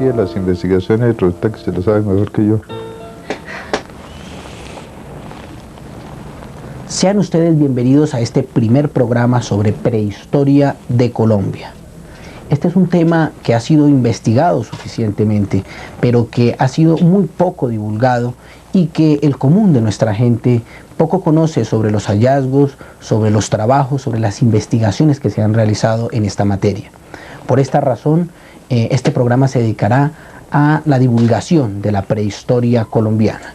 de las investigaciones y resulta que se lo sabe mejor que yo. Sean ustedes bienvenidos a este primer programa sobre prehistoria de Colombia. Este es un tema que ha sido investigado suficientemente, pero que ha sido muy poco divulgado y que el común de nuestra gente poco conoce sobre los hallazgos, sobre los trabajos, sobre las investigaciones que se han realizado en esta materia. Por esta razón, este programa se dedicará a la divulgación de la prehistoria colombiana.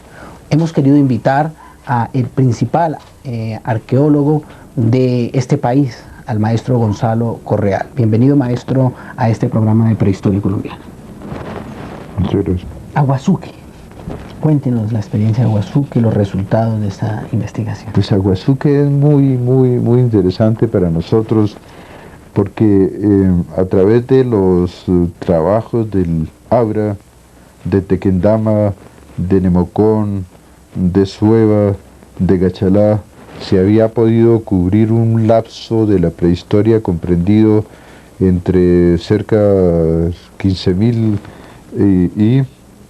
Hemos querido invitar al principal arqueólogo de este país, al maestro Gonzalo Correal. Bienvenido, maestro, a este programa de prehistoria colombiana. Muchas gracias. Aguazuque. Cuéntenos la experiencia de Aguazuque y los resultados de esta investigación. Pues Aguazuque es muy interesante para nosotros porque a través de los trabajos del Abra, de Tequendama, de Nemocón, de Sueva, de Gachalá, se había podido cubrir un lapso de la prehistoria comprendido entre cerca de 15.000 y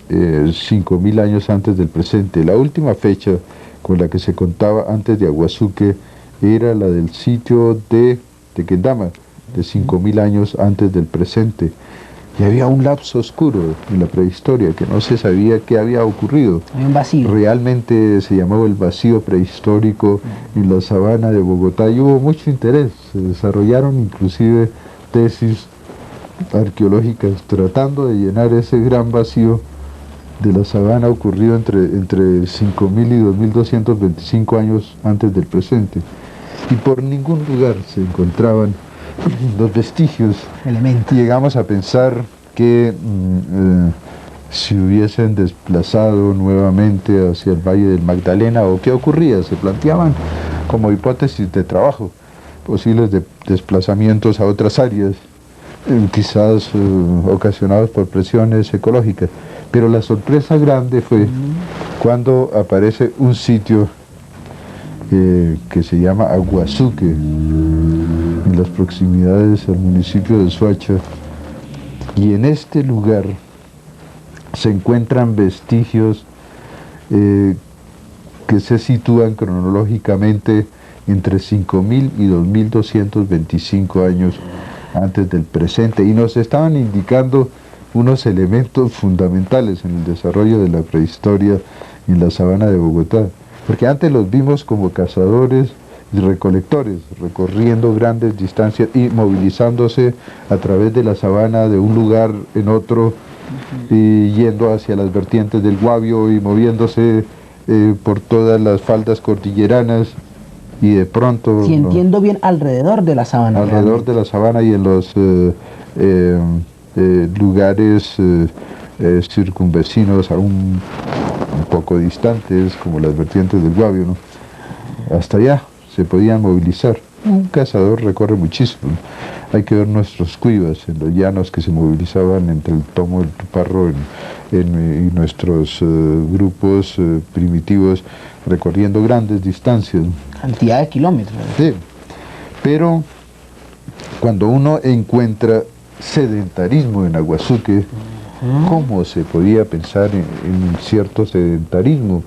5.000 años antes del presente. La última fecha con la que se contaba antes de Aguazuque era la del sitio de Tequendama, de 5.000 años antes del presente. Y había un lapso oscuro en la prehistoria que no se sabía qué había ocurrido. Hay un vacío. Realmente se llamaba el vacío prehistórico en la sabana de Bogotá y hubo mucho interés. Se desarrollaron inclusive tesis arqueológicas tratando de llenar ese gran vacío de la sabana ocurrido entre 5.000 y 2.225 años antes del presente. Y por ningún lugar se encontraban los vestigios. Elementos. Llegamos a pensar que si hubiesen desplazado nuevamente hacia el Valle del Magdalena, o qué ocurría, se planteaban como hipótesis de trabajo posibles desplazamientos a otras áreas, quizás ocasionados por presiones ecológicas. Pero la sorpresa grande fue cuando aparece un sitio que se llama Aguazuque, en las proximidades al municipio de Soacha, y en este lugar se encuentran vestigios que se sitúan cronológicamente entre 5.000 y 2.225 años antes del presente, y nos estaban indicando unos elementos fundamentales en el desarrollo de la prehistoria en la sabana de Bogotá, porque antes los vimos como cazadores y recolectores, recorriendo grandes distancias y movilizándose a través de la sabana de un lugar en otro, y yendo hacia las vertientes del Guavio y moviéndose por todas las faldas cordilleranas, y de pronto... Si entiendo bien, alrededor de la sabana. Alrededor de la sabana y en los lugares circunvecinos, aún un poco distantes, como las vertientes del Guavio, ¿no? Hasta allá se podían movilizar. Un cazador recorre muchísimo. Hay que ver nuestros cuivas en los llanos que se movilizaban entre el Tomo del Tuparro y nuestros grupos primitivos recorriendo grandes distancias. Cantidad de kilómetros. Sí, pero cuando uno encuentra sedentarismo en Aguazuque, ¿cómo se podía pensar en cierto sedentarismo?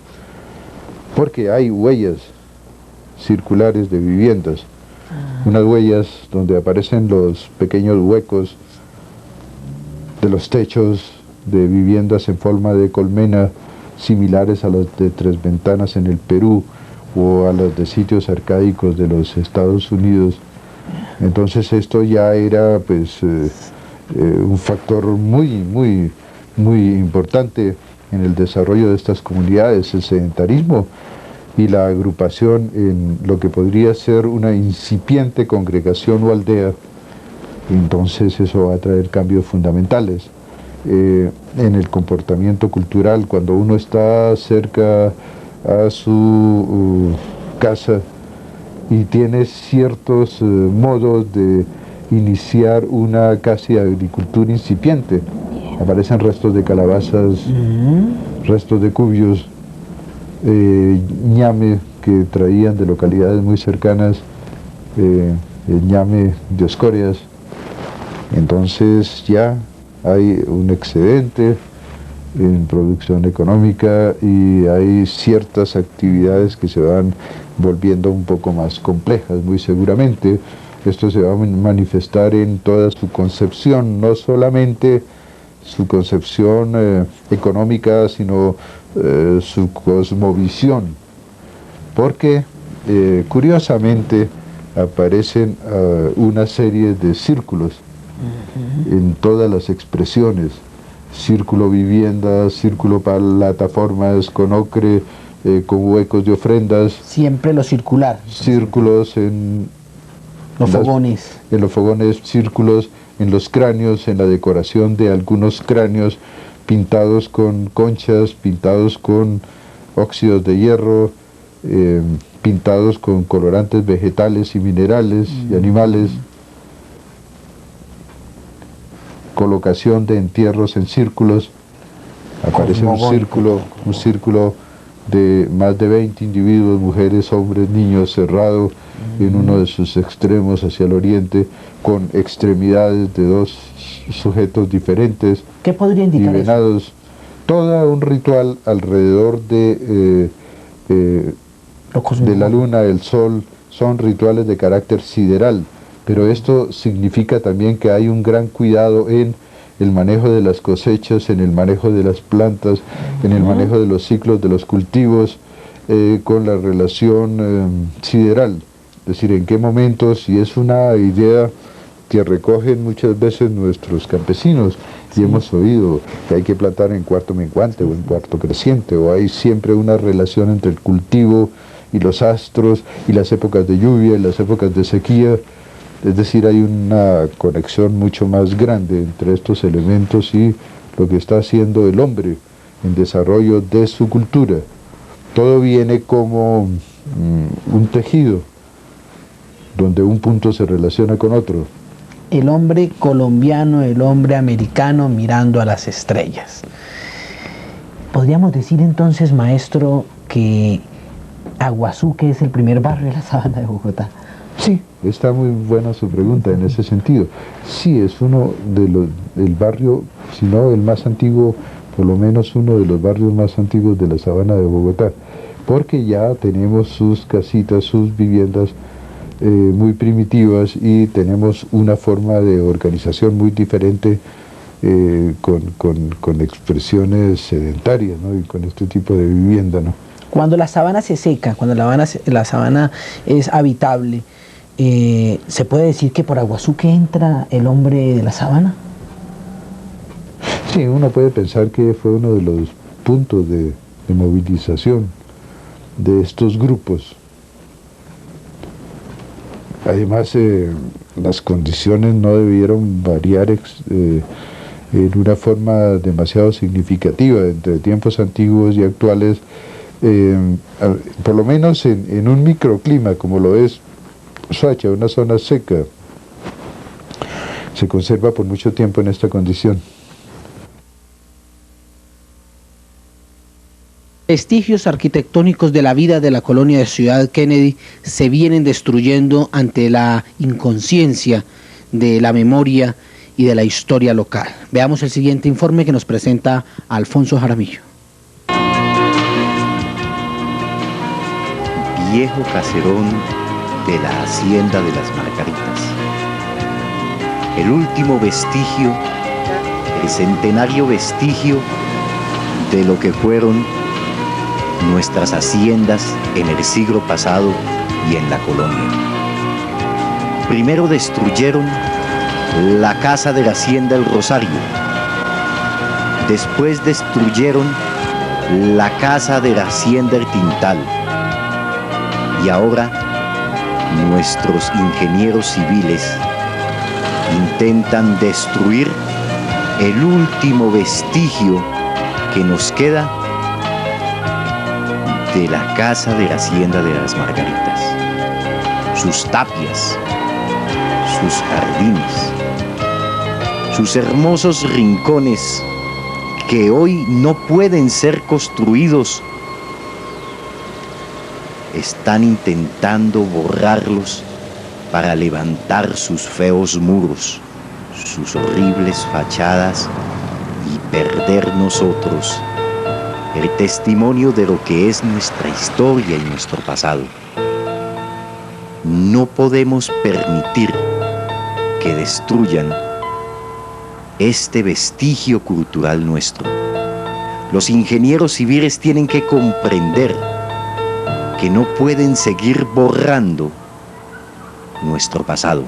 Porque hay huellas circulares de viviendas, unas huellas donde aparecen los pequeños huecos de los techos de viviendas en forma de colmena, similares a las de Tres Ventanas en el Perú o a las de sitios arcaicos de los Estados Unidos. Entonces esto ya era pues un factor muy importante en el desarrollo de estas comunidades, el sedentarismo y la agrupación en lo que podría ser una incipiente congregación o aldea. Entonces eso va a traer cambios fundamentales en el comportamiento cultural. Cuando uno está cerca a su casa y tiene ciertos modos de iniciar una casi agricultura incipiente, aparecen restos de calabazas, restos de cubios, ñame que traían de localidades muy cercanas, ñame de Escorias. Entonces ya hay un excedente en producción económica y hay ciertas actividades que se van volviendo un poco más complejas, muy seguramente. Esto se va a manifestar en toda su concepción, no solamente su concepción económica, sino su cosmovisión, porque curiosamente aparecen una serie de círculos en todas las expresiones: círculo vivienda, círculo plataformas con ocre, con huecos de ofrendas. Siempre lo circular. Círculos en los fogones. En los fogones, círculos en los cráneos, en la decoración de algunos cráneos, pintados con conchas, pintados con óxidos de hierro, pintados con colorantes vegetales y minerales y animales. Colocación de entierros en círculos. Aparece un círculo de más de 20 individuos, mujeres, hombres, niños, cerrado en uno de sus extremos hacia el oriente, con extremidades de dos sujetos diferentes. ¿Qué podría indicar venados, eso? Todo un ritual alrededor de la luna, el sol. Son rituales de carácter sideral, pero esto significa también que hay un gran cuidado en el manejo de las cosechas, en el manejo de las plantas, en el manejo de los ciclos de los cultivos, con la relación sideral. Es decir, en qué momentos, y es una idea que recogen muchas veces nuestros campesinos, y hemos oído que hay que plantar en cuarto menguante o en cuarto creciente, o hay siempre una relación entre el cultivo y los astros, y las épocas de lluvia y las épocas de sequía. Es decir, hay una conexión mucho más grande entre estos elementos y lo que está haciendo el hombre en desarrollo de su cultura. Todo viene como un tejido, donde un punto se relaciona con otro. El hombre colombiano, el hombre americano mirando a las estrellas. ¿Podríamos decir entonces, maestro, que Aguazuque es el primer barrio de la Sabana de Bogotá? Sí, está muy buena su pregunta en ese sentido. Sí, es uno del barrio, si no el más antiguo, por lo menos uno de los barrios más antiguos de la Sabana de Bogotá, porque ya tenemos sus casitas, sus viviendas muy primitivas, y tenemos una forma de organización muy diferente con expresiones sedentarias, ¿no? Y con este tipo de vivienda, ¿no? Cuando la sabana se seca, cuando la sabana es habitable, ¿se puede decir que por Aguazuque entra el hombre de la sabana? Sí, uno puede pensar que fue uno de los puntos de movilización de estos grupos. Además, las condiciones no debieron variar en una forma demasiado significativa entre tiempos antiguos y actuales, por lo menos en un microclima como lo es Soacha, una zona seca. Se conserva por mucho tiempo en esta condición. Vestigios arquitectónicos de la vida de la colonia de Ciudad Kennedy se vienen destruyendo ante la inconsciencia de la memoria y de la historia local. Veamos el siguiente informe que nos presenta Alfonso Jaramillo. Viejo caserón de la Hacienda de las Margaritas. El último vestigio, el centenario vestigio de lo que fueron nuestras haciendas en el siglo pasado y en la colonia. Primero destruyeron la casa de la Hacienda El Rosario. Después destruyeron la casa de la Hacienda El Tintal. Y ahora nuestros ingenieros civiles intentan destruir el último vestigio que nos queda de la casa de la Hacienda de las Margaritas, sus tapias, sus jardines, sus hermosos rincones que hoy no pueden ser construidos. Están intentando borrarlos para levantar sus feos muros, sus horribles fachadas y perder nosotros el testimonio de lo que es nuestra historia y nuestro pasado. No podemos permitir que destruyan este vestigio cultural nuestro. Los ingenieros civiles tienen que comprender que no pueden seguir borrando nuestro pasado.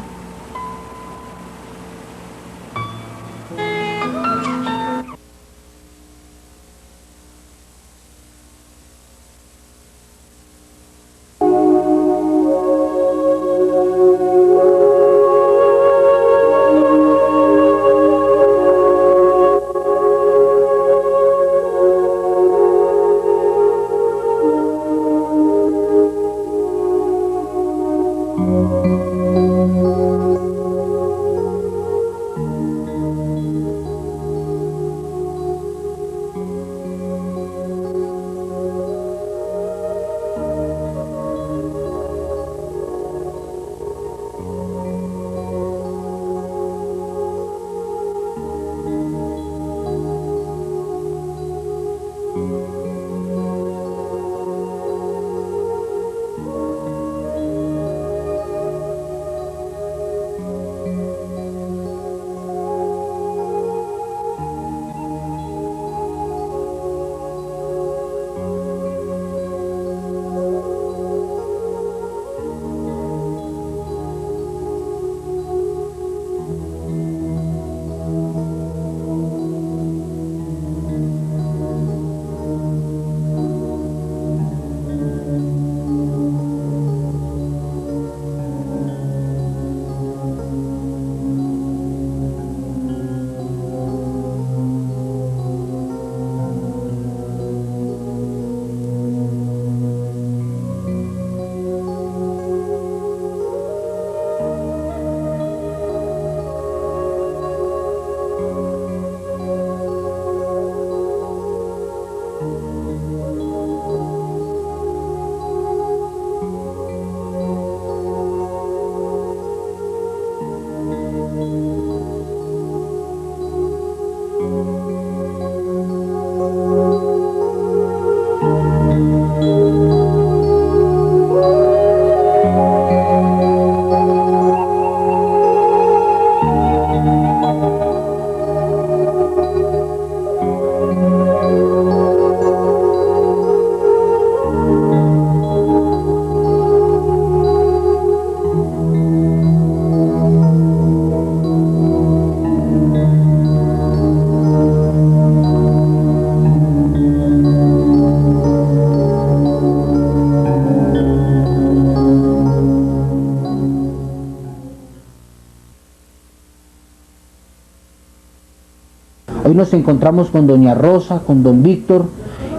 Hoy nos encontramos con doña Rosa, con don Víctor,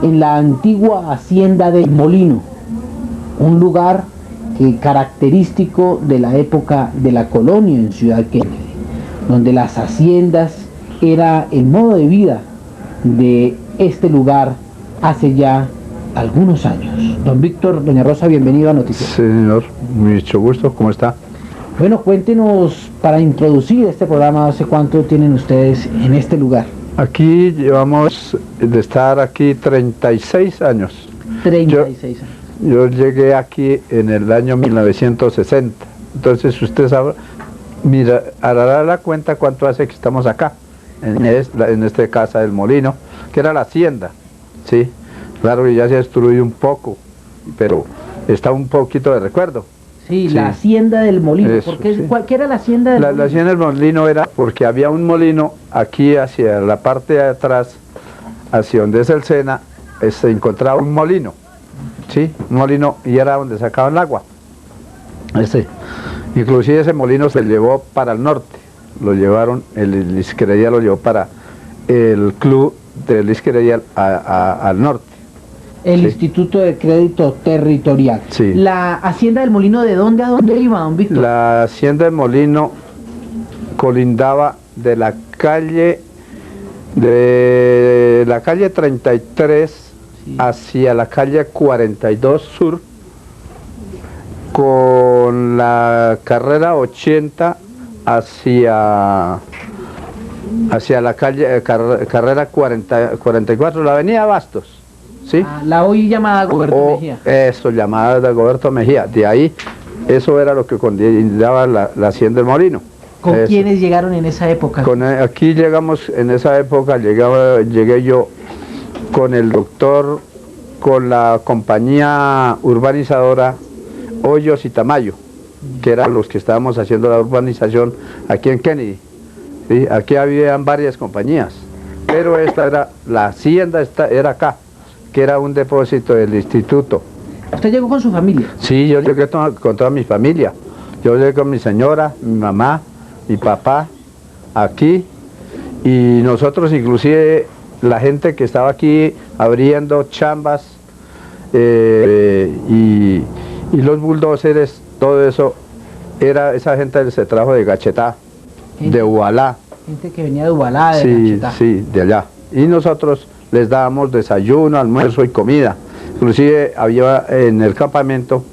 en la antigua hacienda del Molino, un lugar característico de la época de la colonia en Ciudad Kennedy, donde las haciendas era el modo de vida de este lugar hace ya algunos años. Don Víctor, doña Rosa, bienvenido a Noticias. Señor, mucho gusto, ¿cómo está? Bueno, cuéntenos, para introducir este programa, ¿hace cuánto tienen ustedes en este lugar? Aquí llevamos de estar aquí 36 años. 36 años. Yo llegué aquí en el año 1960. Entonces usted sabe, mira, hará la cuenta cuánto hace que estamos acá, en esta casa del Molino, que era la hacienda, ¿sí? Claro que ya se ha destruido un poco, pero está un poquito de recuerdo. Sí, la hacienda del Molino. Eso, ¿Por qué, sí. ¿Qué era la hacienda del Molino? La hacienda del Molino era porque había un molino aquí hacia la parte de atrás, hacia donde es el Sena, se encontraba un molino, ¿sí? Un molino, y era donde sacaban el agua. Inclusive ese molino se llevó para el norte, lo llevaron, el Isquereyal lo llevó para el club del Isquereyal al norte. El Instituto de Crédito Territorial. Sí. La hacienda del Molino, ¿de dónde a dónde iba, don Víctor? La hacienda del Molino colindaba de la calle 33 sí, hacia la calle 42 sur, con la carrera 80 hacia la calle carrera 44, la avenida Bastos, ¿sí? La hoy llamada Goberto Mejía. Eso, llamada de Goberto Mejía. De ahí, eso era lo que daba la hacienda del Molino. ¿Con quiénes llegaron en esa época? Aquí llegamos, en esa época llegué yo con el doctor, con la compañía urbanizadora Hoyos y Tamayo, que eran los que estábamos haciendo la urbanización aquí en Kennedy. ¿Sí? Aquí habían varias compañías, pero la hacienda era acá, que era un depósito del instituto. ¿Usted llegó con su familia? Sí, yo llegué con toda mi familia. Yo llegué con mi señora, mi mamá, mi papá, aquí, y nosotros inclusive, la gente que estaba aquí abriendo chambas, y los bulldozers, todo eso, esa gente se trajo de Gachetá, de Ubalá. Gente que venía de Ubalá, de Gachetá. Sí, de allá. Y nosotros les dábamos desayuno, almuerzo y comida. Inclusive había en el campamento,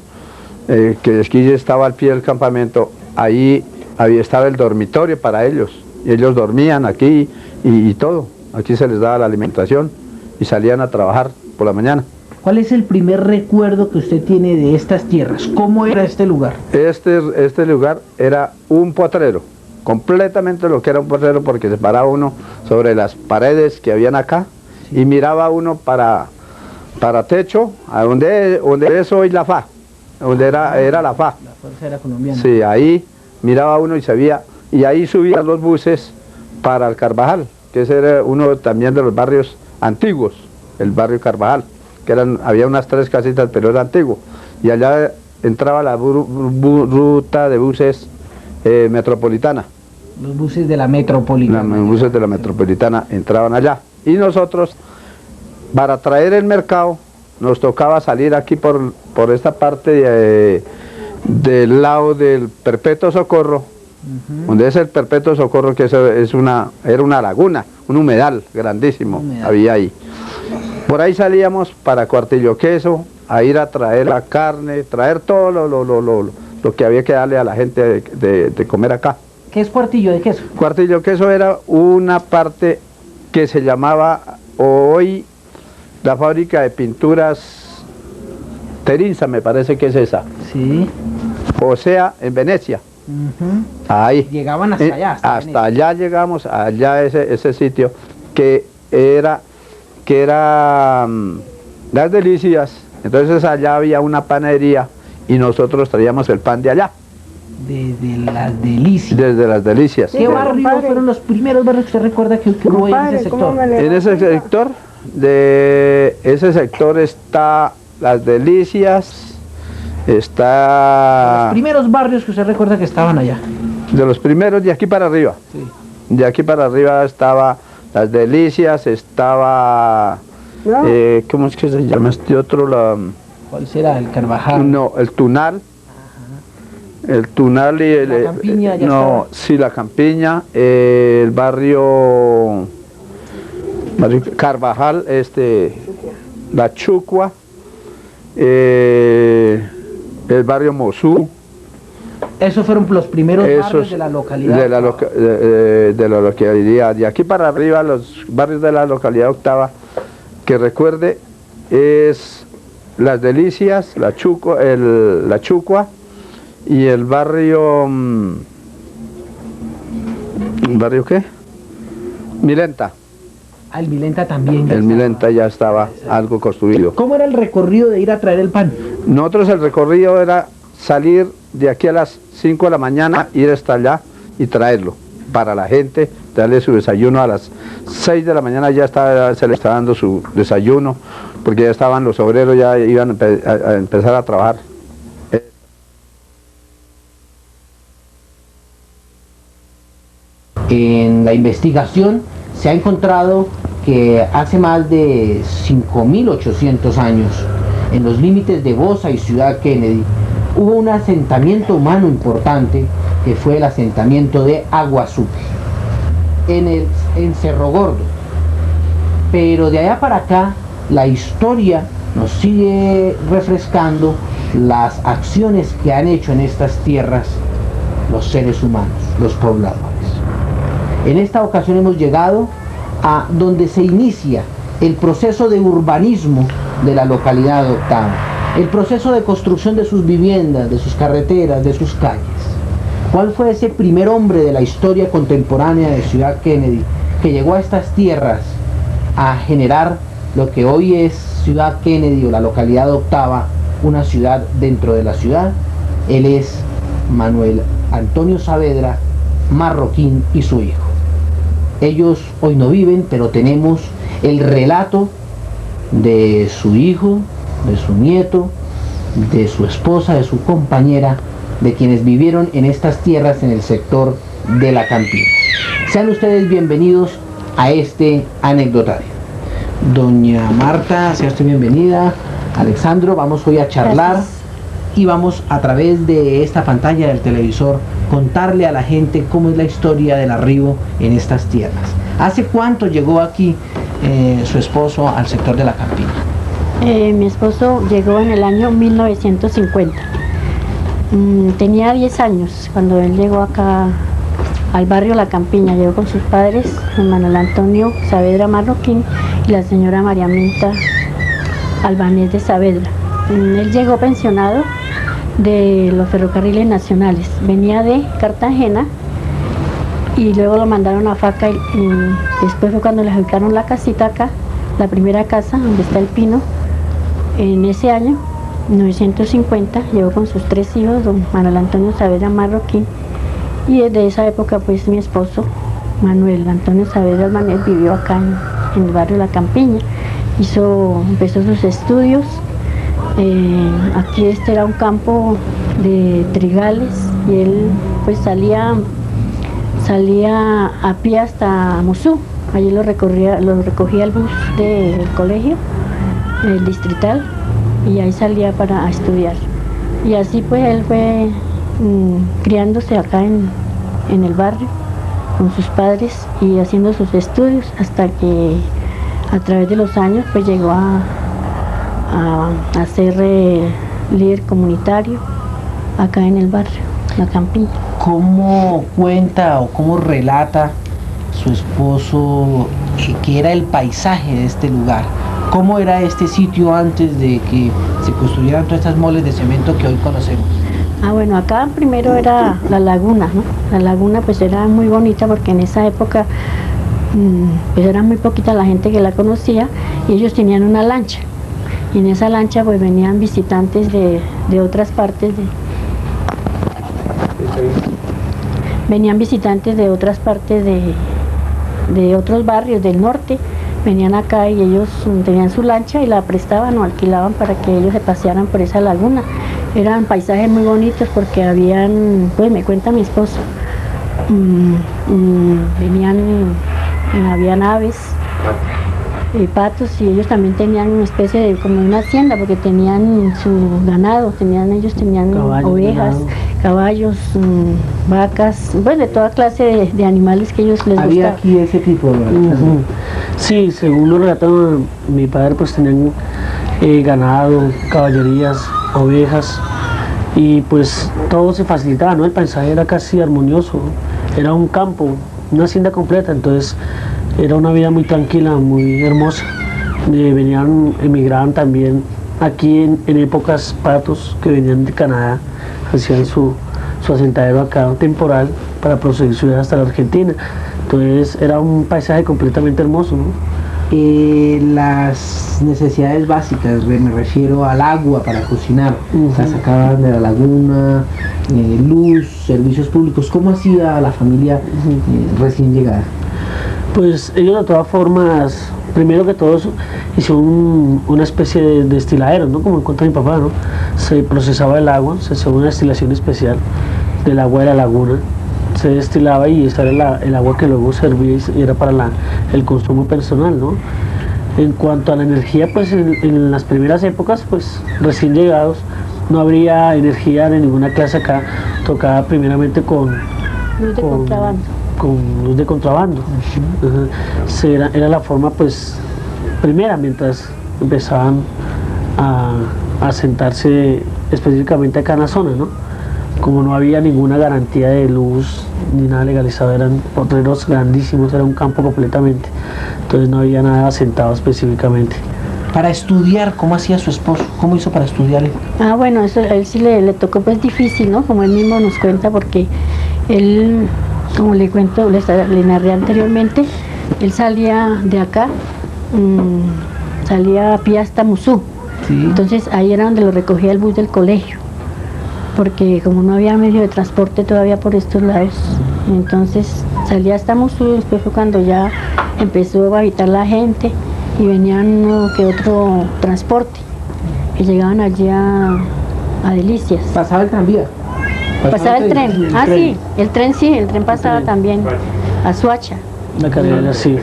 que aquí estaba al pie del campamento, ahí estaba el dormitorio para ellos. Y ellos dormían aquí y todo. Aquí se les daba la alimentación y salían a trabajar por la mañana. ¿Cuál es el primer recuerdo que usted tiene de estas tierras? ¿Cómo era este lugar? Este lugar era un potrero, completamente lo que era un potrero, porque se paraba uno sobre las paredes que habían acá, sí, y miraba uno para techo, a donde es hoy la FA, donde era la FA. La Fuerza Aérea Colombiana. Sí, ahí miraba uno y se veía, y ahí subían los buses para el Carvajal, que ese era uno también de los barrios antiguos, el barrio Carvajal, que había unas 3 casitas, pero era antiguo, y allá entraba la ruta de buses metropolitana. Los buses de la metropolitana. Los buses de la metropolitana entraban allá, y nosotros, para traer el mercado, nos tocaba salir aquí por esta parte del lado del Perpetuo Socorro, donde es el Perpetuo Socorro, que era una laguna, un humedal grandísimo, había ahí. Por ahí salíamos para Cuartillo Queso, a ir a traer la carne, traer todo lo que había que darle a la gente de comer acá. ¿Qué es Cuartillo de Queso? Cuartillo Queso era una parte que se llamaba hoy la fábrica de pinturas Terinza, me parece que es esa. Sí. O sea, en Venecia. Ahí. Llegaban hasta allá. Hasta allá llegamos, allá ese sitio, que era Las Delicias. Entonces allá había una panadería y nosotros traíamos el pan de allá. Desde Las Delicias. Desde Las Delicias. ¿Qué barrios fueron los primeros barrios que usted recuerda que hubo en ese sector? En ese sector está Las Delicias, está... Los primeros barrios que usted recuerda que estaban allá. De los primeros, de aquí para arriba. Sí. De aquí para arriba estaba Las Delicias, estaba... ¿No? ¿Cómo es que se llama este otro? ¿Cuál será? ¿El Carvajal? No, el Tunal. Ajá. El Tunal y el... ¿La Campiña ya no, estaba? Sí, la Campiña, el barrio Carvajal, la Chucua, el barrio Mosú. Esos fueron los primeros barrios de la localidad. De la localidad. De aquí para arriba, los barrios de la localidad octava, que recuerde, es Las Delicias, la Chucua y el barrio... ¿el barrio qué? Milenta. Ah, el Milenta también. El Milenta ya estaba algo construido. ¿Cómo era el recorrido de ir a traer el pan? Nosotros el recorrido era salir de aquí a las 5 de la mañana, ir hasta allá y traerlo para la gente, darle su desayuno. A las 6 de la mañana ya se le estaba dando su desayuno, porque ya estaban los obreros, ya iban a empezar a trabajar. En la investigación se ha encontrado que hace más de 5.800 años, en los límites de Bosa y Ciudad Kennedy, hubo un asentamiento humano importante, que fue el asentamiento de Aguazuque, en Cerro Gordo. Pero de allá para acá, la historia nos sigue refrescando las acciones que han hecho en estas tierras los seres humanos. los pobladores. En esta ocasión hemos llegado a donde se inicia el proceso de urbanismo de la localidad de Octava, el proceso de construcción de sus viviendas, de sus carreteras, de sus calles. ¿Cuál fue ese primer hombre de la historia contemporánea de Ciudad Kennedy que llegó a estas tierras a generar lo que hoy es Ciudad Kennedy o la localidad de Octava, una ciudad dentro de la ciudad? Él es Manuel Antonio Saavedra Marroquín y su hijo. Ellos hoy no viven, pero tenemos el relato de su hijo, de su nieto, de su esposa, de su compañera, de quienes vivieron en estas tierras en el sector de la Campina. Sean ustedes bienvenidos a este anecdotario. Doña Marta, sea usted bienvenida. Alexandro, vamos hoy a charlar. Gracias. Y vamos a través de esta pantalla del televisor contarle a la gente cómo es la historia del arribo en estas tierras. ¿Hace cuánto llegó aquí su esposo al sector de la Campina? Mi esposo llegó en el año 1950. Tenía 10 años cuando él llegó acá al barrio La Campiña. Llegó con sus padres, Manuel Antonio Saavedra Marroquín y la señora María Minta Albanés de Saavedra. Él llegó pensionado de los ferrocarriles nacionales. Venía de Cartagena y luego lo mandaron a Faca y después fue cuando le adjudicaron la casita acá, la primera casa donde está el pino. En ese año 1950 llegó con sus 3 hijos, don Manuel Antonio Saavedra Marroquín, y desde esa época pues mi esposo Manuel Antonio Saavedra Albanés vivió acá en el barrio La Campiña. Empezó sus estudios. Aquí este era un campo de trigales y él pues salía a pie hasta Mosú. Allí lo recogía el bus del colegio, el distrital, y ahí salía para estudiar. Y así pues él fue criándose acá en el barrio con sus padres y haciendo sus estudios hasta que a través de los años pues llegó a ser líder comunitario acá en el barrio, La Campiña. ¿Cómo cuenta o cómo relata su esposo que era el paisaje de este lugar? ¿Cómo era este sitio antes de que se construyeran todas estas moles de cemento que hoy conocemos? Bueno, acá primero era la laguna, ¿no? La laguna pues era muy bonita porque en esa época pues era muy poquita la gente que la conocía y ellos tenían una lancha. Y en esa lancha pues venían visitantes de otras partes de otros barrios del norte, venían acá y ellos tenían su lancha y la prestaban o alquilaban para que ellos se pasearan por esa laguna. Eran paisajes muy bonitos porque habían, pues me cuenta mi esposo, habían aves y patos, y ellos también tenían una especie de como una hacienda porque tenían su ganado, ellos tenían caballos, ovejas, ganado, caballos, vacas, pues de toda clase de animales que ellos les ¿Había gustaba. aquí ese tipo de Sí, según lo relataron mi padre, pues tenían ganado, caballerías, ovejas, y pues todo se facilitaba, ¿no? El paisaje era casi armonioso, era un campo, una hacienda completa, entonces era una vida muy tranquila, muy hermosa. Emigraban también aquí en épocas patos que venían de Canadá, hacían su asentadero acá temporal para proseguir su vida hasta la Argentina. Entonces era un paisaje completamente hermoso, ¿no? Las necesidades básicas, me refiero al agua para cocinar, la sacaban de la laguna, luz, servicios públicos. ¿Cómo hacía la familia recién llegada? Pues ellos de todas formas, primero que todo, hicieron una especie de destiladero, ¿no? Como cuenta mi papá, ¿no? Se procesaba el agua, se hacía una destilación especial del agua de la laguna, se destilaba y esta era el agua que luego servía y era para el consumo personal, ¿no? En cuanto a la energía, pues en las primeras épocas, pues recién llegados, no habría energía de ninguna clase acá, tocaba primeramente con luz de contrabando. Era la forma pues primera mientras empezaban a sentarse específicamente acá en la zona, ¿no? como no había ninguna garantía de luz ni nada legalizado, eran potreros grandísimos, era un campo completamente, entonces no había nada asentado específicamente. Para estudiar, ¿cómo hacía su esposo? ¿Cómo hizo para estudiar él? Bueno, eso a él sí le tocó pues difícil, ¿no? Como él mismo nos cuenta, porque él, como le cuento, le narré anteriormente, él salía de acá, salía a pie hasta Musú. Sí. Entonces ahí era donde lo recogía el bus del colegio, porque como no había medio de transporte todavía por estos lados, entonces salía hasta Musú. Después fue cuando ya empezó a habitar la gente y venían uno que otro transporte, que llegaban allí a Delicias. ¿Pasaba el tranvía? Pasaba el tren. Sí, el tren pasaba también a Suacha. La carrera, sí.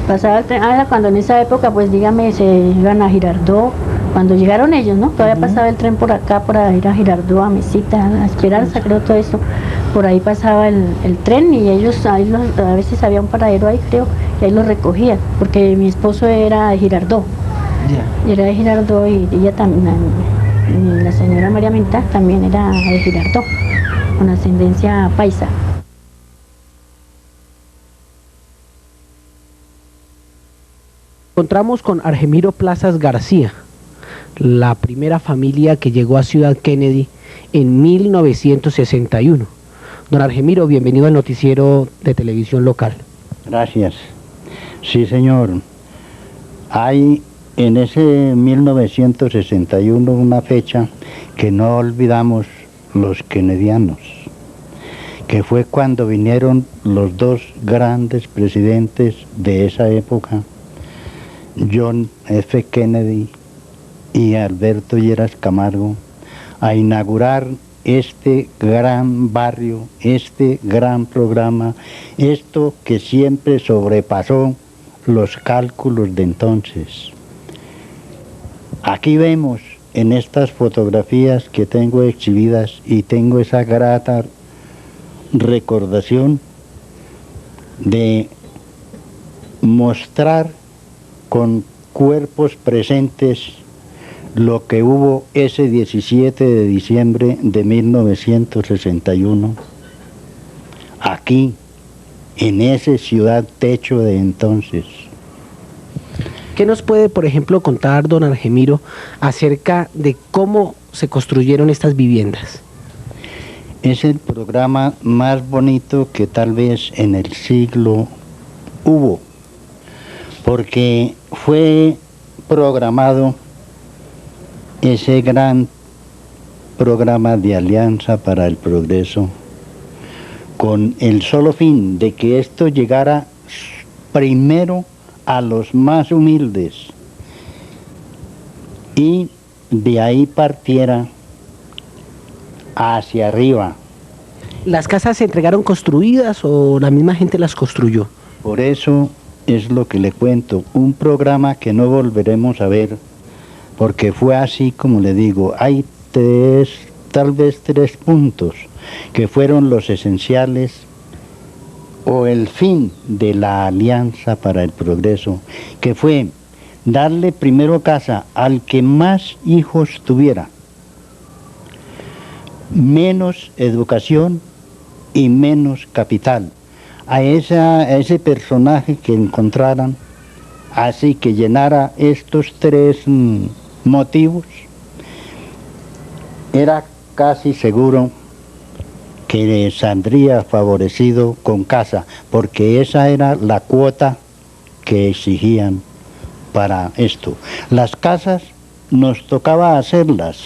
Pasaba el tren, era cuando en esa época, pues dígame, se iban a Girardot, cuando llegaron ellos, ¿no? Todavía pasaba el tren por acá, para ir a Girardot, a Mesita, a Esperanza, creo, todo eso. Por ahí pasaba el tren y ellos, a veces había un paradero ahí, creo, y ahí los recogían, porque mi esposo era de Girardot. Yeah. Era de Girardot y ella también, la señora María Menta también era de Girardot, con ascendencia paisa. Encontramos con Argemiro Plazas García, la primera familia que llegó a Ciudad Kennedy en 1961. Don Argemiro, bienvenido al noticiero de televisión local. Gracias. Sí, señor. Hay en ese 1961 una fecha que no olvidamos los kennedianos, que fue cuando vinieron los dos grandes presidentes de esa época, John F. Kennedy y Alberto Lleras Camargo, a inaugurar este gran barrio, este gran programa, esto que siempre sobrepasó los cálculos de entonces. Aquí vemos en estas fotografías que tengo exhibidas, y tengo esa grata recordación de mostrar con cuerpos presentes lo que hubo ese 17 de diciembre de 1961, aquí, en esa ciudad techo de entonces. ¿Qué nos puede, por ejemplo, contar don Argemiro acerca de cómo se construyeron estas viviendas? Es el programa más bonito que tal vez en el siglo hubo, porque fue programado ese gran programa de Alianza para el Progreso, con el solo fin de que esto llegara primero a los más humildes y de ahí partiera hacia arriba. ¿Las casas se entregaron construidas o la misma gente las construyó? Por eso es lo que le cuento, un programa que no volveremos a ver, porque fue así como le digo. Hay tal vez tres puntos que fueron los esenciales o el fin de la Alianza para el Progreso, que fue darle primero casa al que más hijos tuviera, menos educación y menos capital, a ese personaje que encontraran, así que llenara estos tres motivos, era casi seguro que saldría favorecido con casa, porque esa era la cuota que exigían para esto. Las casas nos tocaba hacerlas,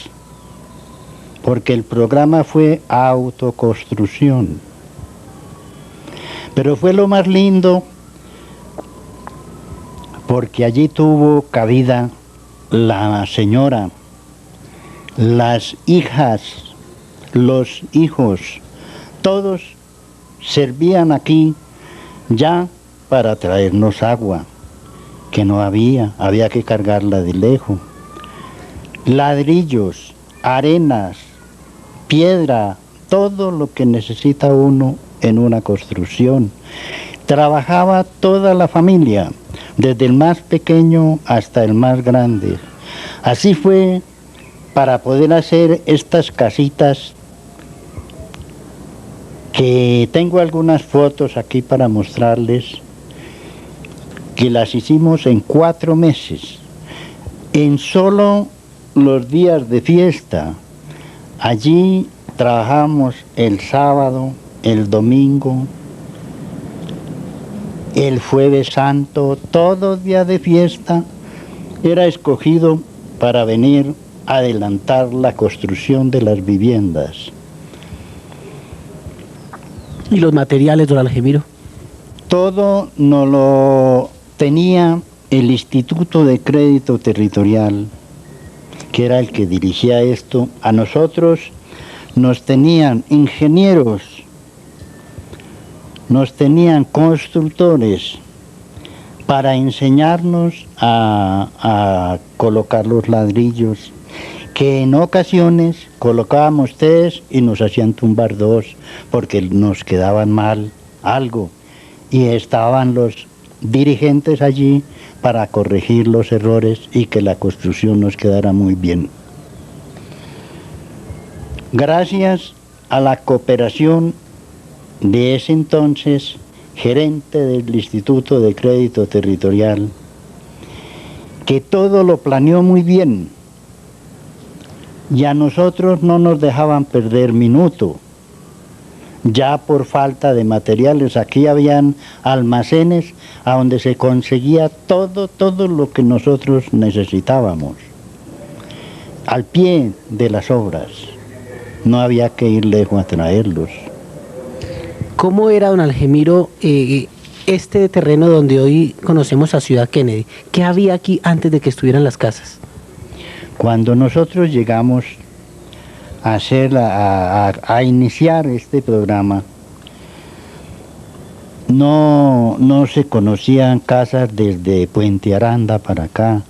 porque el programa fue autoconstrucción. Pero fue lo más lindo, porque allí tuvo cabida la señora, las hijas, los hijos, todos servían aquí ya para traernos agua, que no había que cargarla de lejos. Ladrillos, arenas, piedra, todo lo que necesita uno en una construcción. Trabajaba toda la familia, desde el más pequeño hasta el más grande. Así fue para poder hacer estas casitas que tengo algunas fotos aquí para mostrarles, que las hicimos en 4 meses, en solo los días de fiesta. Allí trabajamos el sábado, el domingo, el jueves santo, todo día de fiesta era escogido para venir a adelantar la construcción de las viviendas. ¿Y los materiales, don Algemiro? Todo nos lo tenía el Instituto de Crédito Territorial, que era el que dirigía esto. A nosotros nos tenían ingenieros, nos tenían constructores para enseñarnos a colocar los ladrillos, que en ocasiones colocábamos 3 y nos hacían tumbar 2 porque nos quedaban mal algo, y estaban los dirigentes allí para corregir los errores y que la construcción nos quedara muy bien. Gracias a la cooperación de ese entonces gerente del Instituto de Crédito Territorial, que todo lo planeó muy bien, y a nosotros no nos dejaban perder minuto, ya por falta de materiales. Aquí habían almacenes a donde se conseguía todo lo que nosotros necesitábamos, al pie de las obras, no había que ir lejos a traerlos. ¿Cómo era, don Algemiro, este terreno donde hoy conocemos a Ciudad Kennedy? ¿Qué había aquí antes de que estuvieran las casas? Cuando nosotros llegamos a iniciar este programa, no se conocían casas desde Puente Aranda para acá.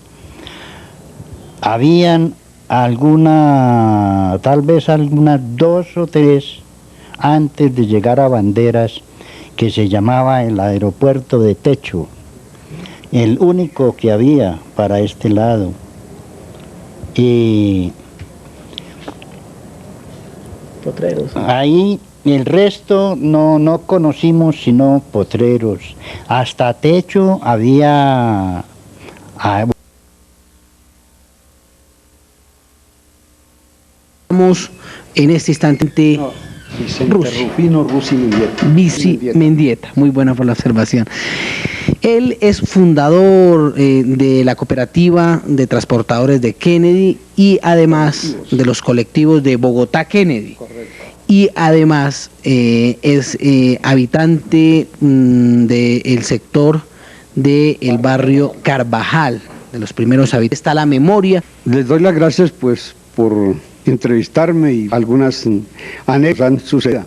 Habían tal vez algunas 2 o 3 antes de llegar a Banderas, que se llamaba el aeropuerto de Techo, el único que había para este lado. Y Potreros. Ahí el resto no conocimos sino potreros. Hasta Techo había... Estamos en este instante... Vicente Rufino Rusi Mendieta. Bici Mendieta, muy buena por la observación. Él es fundador de la cooperativa de transportadores de Kennedy y además de los colectivos de Bogotá Kennedy. Correcto. Y además es habitante del sector del barrio Carvajal, de los primeros habitantes. Está la memoria. Les doy las gracias pues por entrevistarme y algunas anécdotas han sucedido.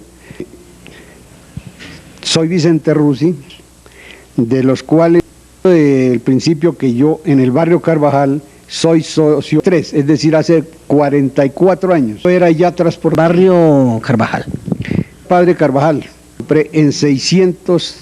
Soy Vicente Rusi, de los cuales el principio que yo en el barrio Carvajal soy socio 3, es decir, hace 44 años. Yo era ya transportador. Barrio Carvajal. Padre Carvajal, compré en 600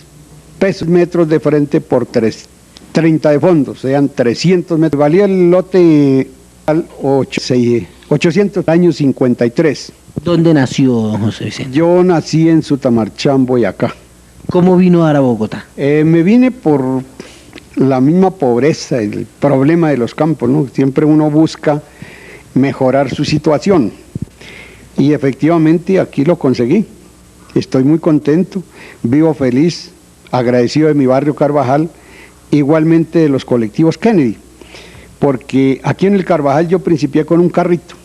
pesos metros de frente por 30 de fondo, sean 300 metros. Valía el lote al 800 años 53. ¿Dónde nació don José Vicente? Yo nací en Sutamarchán, Boyacá. ¿Cómo vino a dar a Bogotá? Me vine por la misma pobreza, el problema de los campos, ¿no? Siempre uno busca mejorar su situación. Y efectivamente aquí lo conseguí. Estoy muy contento, vivo feliz, agradecido de mi barrio Carvajal, igualmente de los colectivos Kennedy. Porque aquí en el Carvajal yo principié con un carrito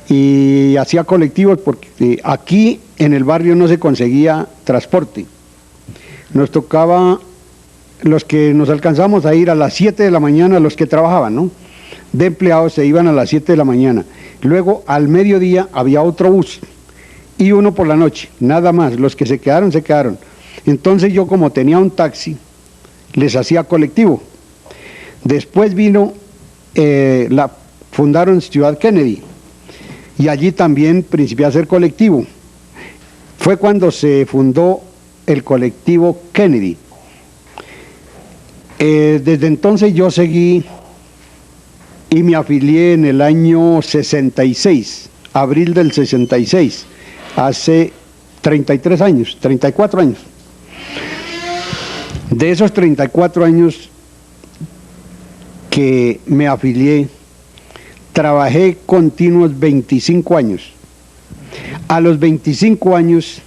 y hacía colectivos porque aquí en el barrio no se conseguía transporte. Nos tocaba, los que nos alcanzamos a ir a las 7 de la mañana, los que trabajaban, ¿no? De empleados se iban a las 7 de la mañana. Luego al mediodía había otro bus y uno por la noche, nada más. Los que se quedaron, se quedaron. Entonces yo, como tenía un taxi, les hacía colectivo. Después vino, fundaron Ciudad Kennedy y allí también principié a hacer colectivo. Fue cuando se fundó el colectivo Kennedy. Desde entonces yo seguí y me afilié en el año 66, abril del 66, hace 33 años, 34 años. De esos 34 años que me afilié, trabajé continuos 25 años. A los 25 años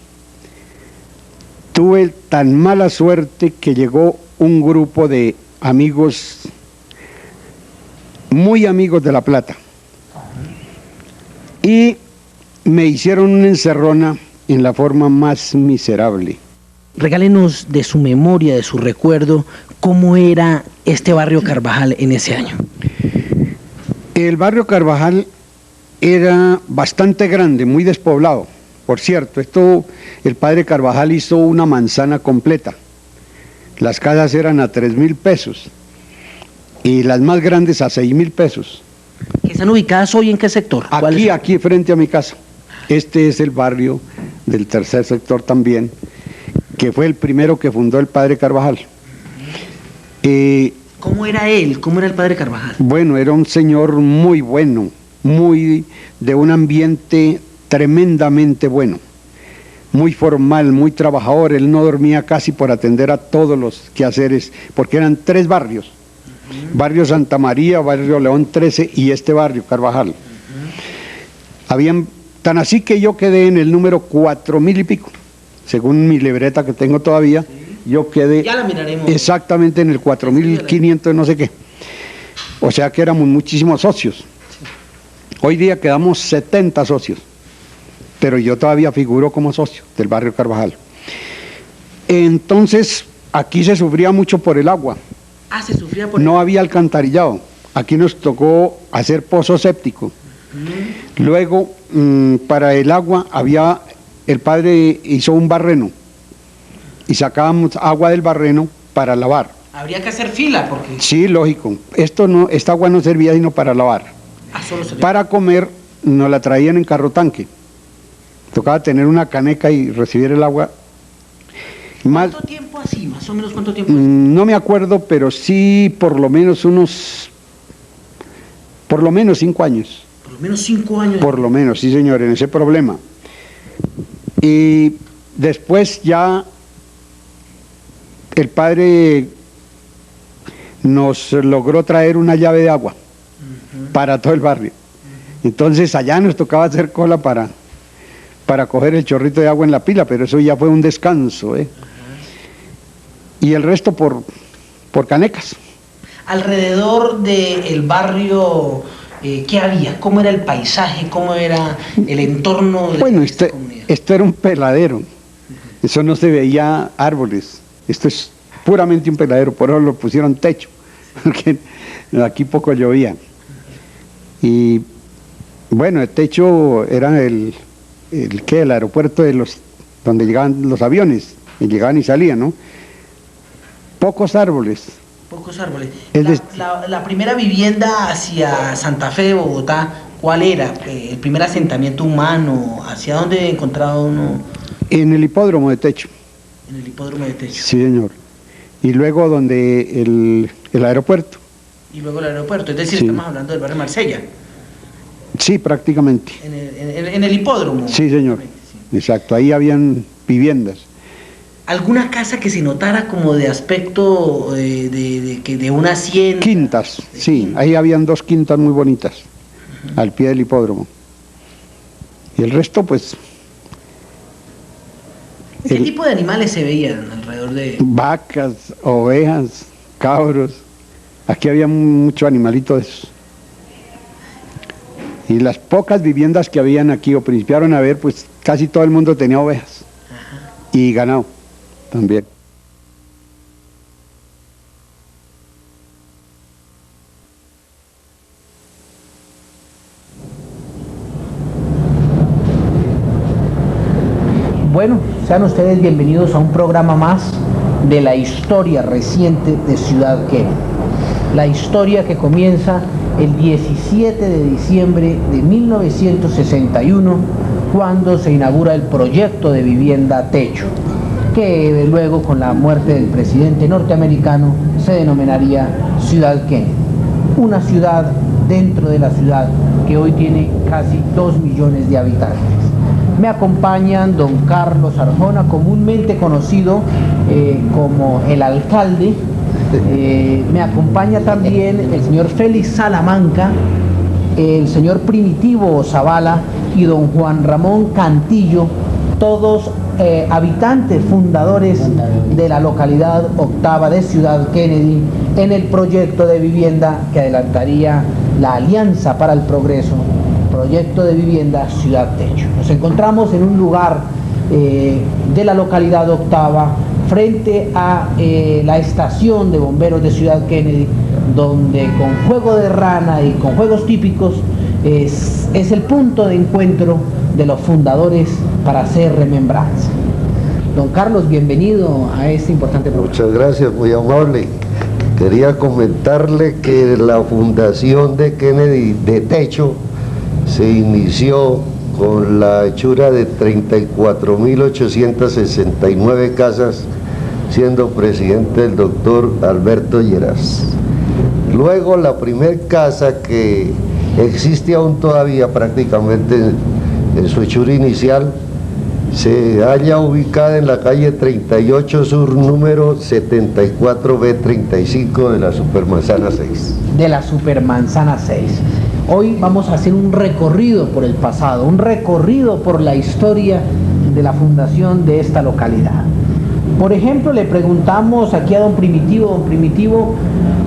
tuve tan mala suerte que llegó un grupo de amigos, muy amigos de La Plata, y me hicieron una encerrona en la forma más miserable. Regálenos de su memoria, de su recuerdo, cómo era este barrio Carvajal en ese año. El barrio Carvajal era bastante grande, muy despoblado. Por cierto, el padre Carvajal hizo una manzana completa. Las casas eran a 3.000 pesos y las más grandes a 6.000 pesos. ¿Están ubicadas hoy en qué sector? Aquí frente a mi casa. Este es el barrio del tercer sector también, que fue el primero que fundó el padre Carvajal. ¿Cómo era él? ¿Cómo era el padre Carvajal? Bueno, era un señor muy bueno, muy de un ambiente tremendamente bueno, muy formal, muy trabajador. Él no dormía casi por atender a todos los quehaceres, porque eran 3 barrios, barrio Santa María, barrio León 13 y este barrio Carvajal. Habían, tan así que yo quedé en el número 4.000 y pico, según mi libreta que tengo todavía. Yo quedé exactamente en el 4.500 no sé qué. O sea que éramos muchísimos socios. Hoy día quedamos 70 socios, pero yo todavía figuro como socio del barrio Carvajal. Entonces, aquí se sufría mucho por el agua. Se sufría por No había alcantarillado. Aquí nos tocó hacer pozo séptico. Luego, para el agua, el padre hizo un barreno y sacábamos agua del barreno para lavar. Habría que hacer fila porque... Sí, lógico. Esta agua no servía sino para lavar. Solo servía. Para comer nos la traían en carro tanque. Tocaba tener una caneca y recibir el agua. ¿Cuánto tiempo así? Más o menos ¿cuánto tiempo así? No me acuerdo, pero sí por lo menos 5 años. Por lo menos 5 años. Por lo menos, sí señor, en ese problema. Y después ya el padre nos logró traer una llave de agua para todo el barrio. Entonces allá nos tocaba hacer cola para coger el chorrito de agua en la pila, pero eso ya fue un descanso, y el resto por canecas. Alrededor del barrio, ¿qué había? ¿Cómo era el paisaje? ¿Cómo era el entorno de esta comunidad? Esto era un peladero. Eso no se veía árboles. Esto es puramente un peladero, por eso lo pusieron techo, porque aquí poco llovía. Y bueno, el techo era el aeropuerto donde llegaban los aviones, y llegaban y salían, ¿no? Pocos árboles. Pocos árboles. La primera vivienda hacia Santa Fe de Bogotá, ¿cuál era? ¿El primer asentamiento humano? ¿Hacia dónde encontraba uno? En el hipódromo de techo. En el hipódromo de techo. Sí, señor. Y luego donde el aeropuerto. Y luego el aeropuerto, es decir, sí. Estamos hablando del barrio Marsella. Sí, prácticamente. En el hipódromo. Sí, señor. Sí. Exacto, ahí habían viviendas. ¿Alguna casa que se notara como de aspecto de una hacienda? Quintas, sí, ahí habían 2 quintas muy bonitas, al pie del hipódromo. Y el resto, pues... ¿Qué tipo de animales se veían alrededor de...? Vacas, ovejas, cabros. Aquí había mucho animalito de esos. Y las pocas viviendas que habían aquí, o principiaron a ver, pues casi todo el mundo tenía ovejas. Ajá. Y ganado también. Bueno, sean ustedes bienvenidos a un programa más de la historia reciente de Ciudad Kennedy. La historia que comienza el 17 de diciembre de 1961, cuando se inaugura el proyecto de vivienda Techo, que luego con la muerte del presidente norteamericano se denominaría Ciudad Kennedy. Una ciudad dentro de la ciudad que hoy tiene casi 2 millones de habitantes. Me acompañan don Carlos Arjona, comúnmente conocido como el alcalde. Me acompaña también el señor Félix Salamanca, el señor Primitivo Zavala y don Juan Ramón Cantillo, todos habitantes fundadores de la localidad octava de Ciudad Kennedy, en el proyecto de vivienda que adelantaría la Alianza para el Progreso, proyecto de vivienda Ciudad Techo. Nos encontramos en un lugar de la localidad octava, frente a la estación de bomberos de Ciudad Kennedy, donde con juego de rana y con juegos típicos es el punto de encuentro de los fundadores para hacer remembranza. Don Carlos, bienvenido a este importante programa. Muchas gracias, muy amable. Quería comentarle que la fundación de Kennedy de Techo se inició con la hechura de 34.869 casas, siendo presidente el doctor Alberto Lleras. Luego la primer casa que existe aún todavía prácticamente en su hechura inicial se halla ubicada en la calle 38 Sur, número 74B35 de la Supermanzana 6. De la Supermanzana 6. Hoy vamos a hacer un recorrido por el pasado, un recorrido por la historia de la fundación de esta localidad. Por ejemplo, le preguntamos aquí a don Primitivo,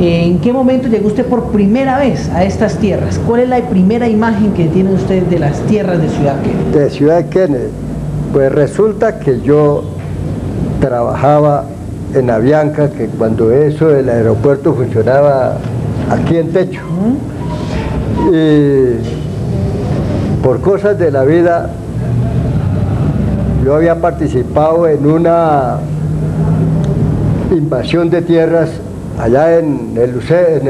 ¿en qué momento llegó usted por primera vez a estas tierras? ¿Cuál es la primera imagen que tiene usted de las tierras de Ciudad Kennedy? De Ciudad Kennedy, pues resulta que yo trabajaba en Avianca, que cuando eso el aeropuerto funcionaba aquí en Techo. Y por cosas de la vida yo había participado en una invasión de tierras allá en el pie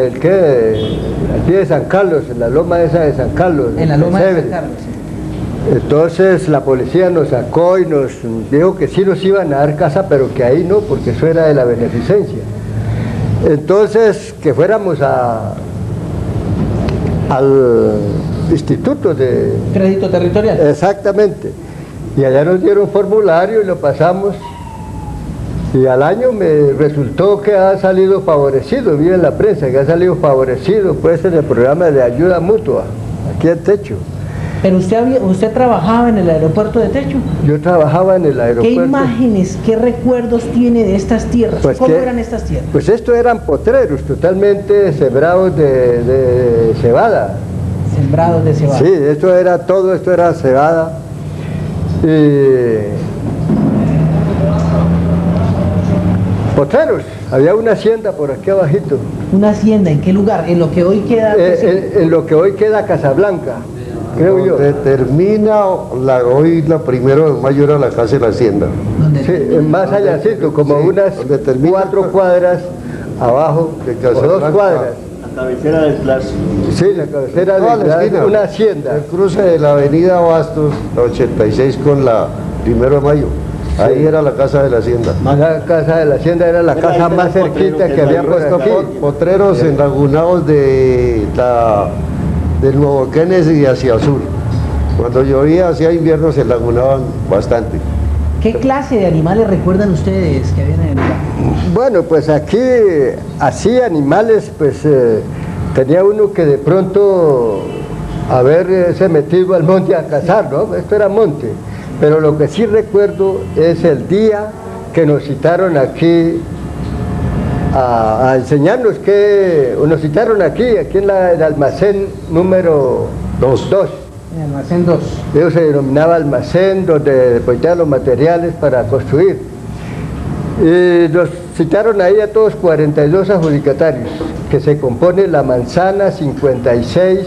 de San Carlos, en la loma esa de San Carlos. En la loma de San Carlos. Entonces la policía nos sacó y nos dijo que sí nos iban a dar casa, pero que ahí no, porque eso era de la beneficencia. Entonces que fuéramos al Instituto de Crédito Territorial. Exactamente. Y allá nos dieron un formulario y lo pasamos. Y al año me resultó que ha salido favorecido, vi en la prensa que ha salido favorecido pues en el programa de ayuda mutua, aquí en Techo. ¿Pero usted trabajaba en el aeropuerto de Techo? Yo trabajaba en el aeropuerto. ¿Qué imágenes, qué recuerdos tiene de estas tierras? Pues ¿Cómo eran estas tierras? Pues esto eran potreros totalmente sembrados de cebada. Sembrados de cebada. Sí, esto era cebada. Potreros, había una hacienda por aquí abajito. ¿Una hacienda? ¿En qué lugar? ¿En lo que hoy queda? En lo que hoy queda Casablanca, creo yo. Donde termina hoy la 1 de mayo era la casa de la hacienda. Sí, más allácito, como unas 4 cuadras abajo, o 2 cuadras. La cabecera del Plazo. Sí, la cabecera del Plazo, una hacienda. El cruce de la avenida Bastos, la 86 con la 1 de mayo. Sí. Ahí era la casa de la hacienda. La casa de la hacienda era la casa más cerquita que había puesto aquí. Potreros enlagunados del Nuevo Kennedy hacia el sur. Cuando llovía hacia invierno se enlagunaban bastante. ¿Qué clase de animales recuerdan ustedes que habían en el lugar? Bueno, pues aquí, así animales, pues tenía uno que de pronto haberse metido al monte a cazar, ¿no? Esto era monte. Pero lo que sí recuerdo es el día que nos citaron aquí a enseñarnos nos citaron aquí en el almacén número 2. En el almacén 2. Eso se denominaba almacén, donde depositaban los materiales para construir. Y nos citaron ahí a todos 42 adjudicatarios, que se compone la manzana 56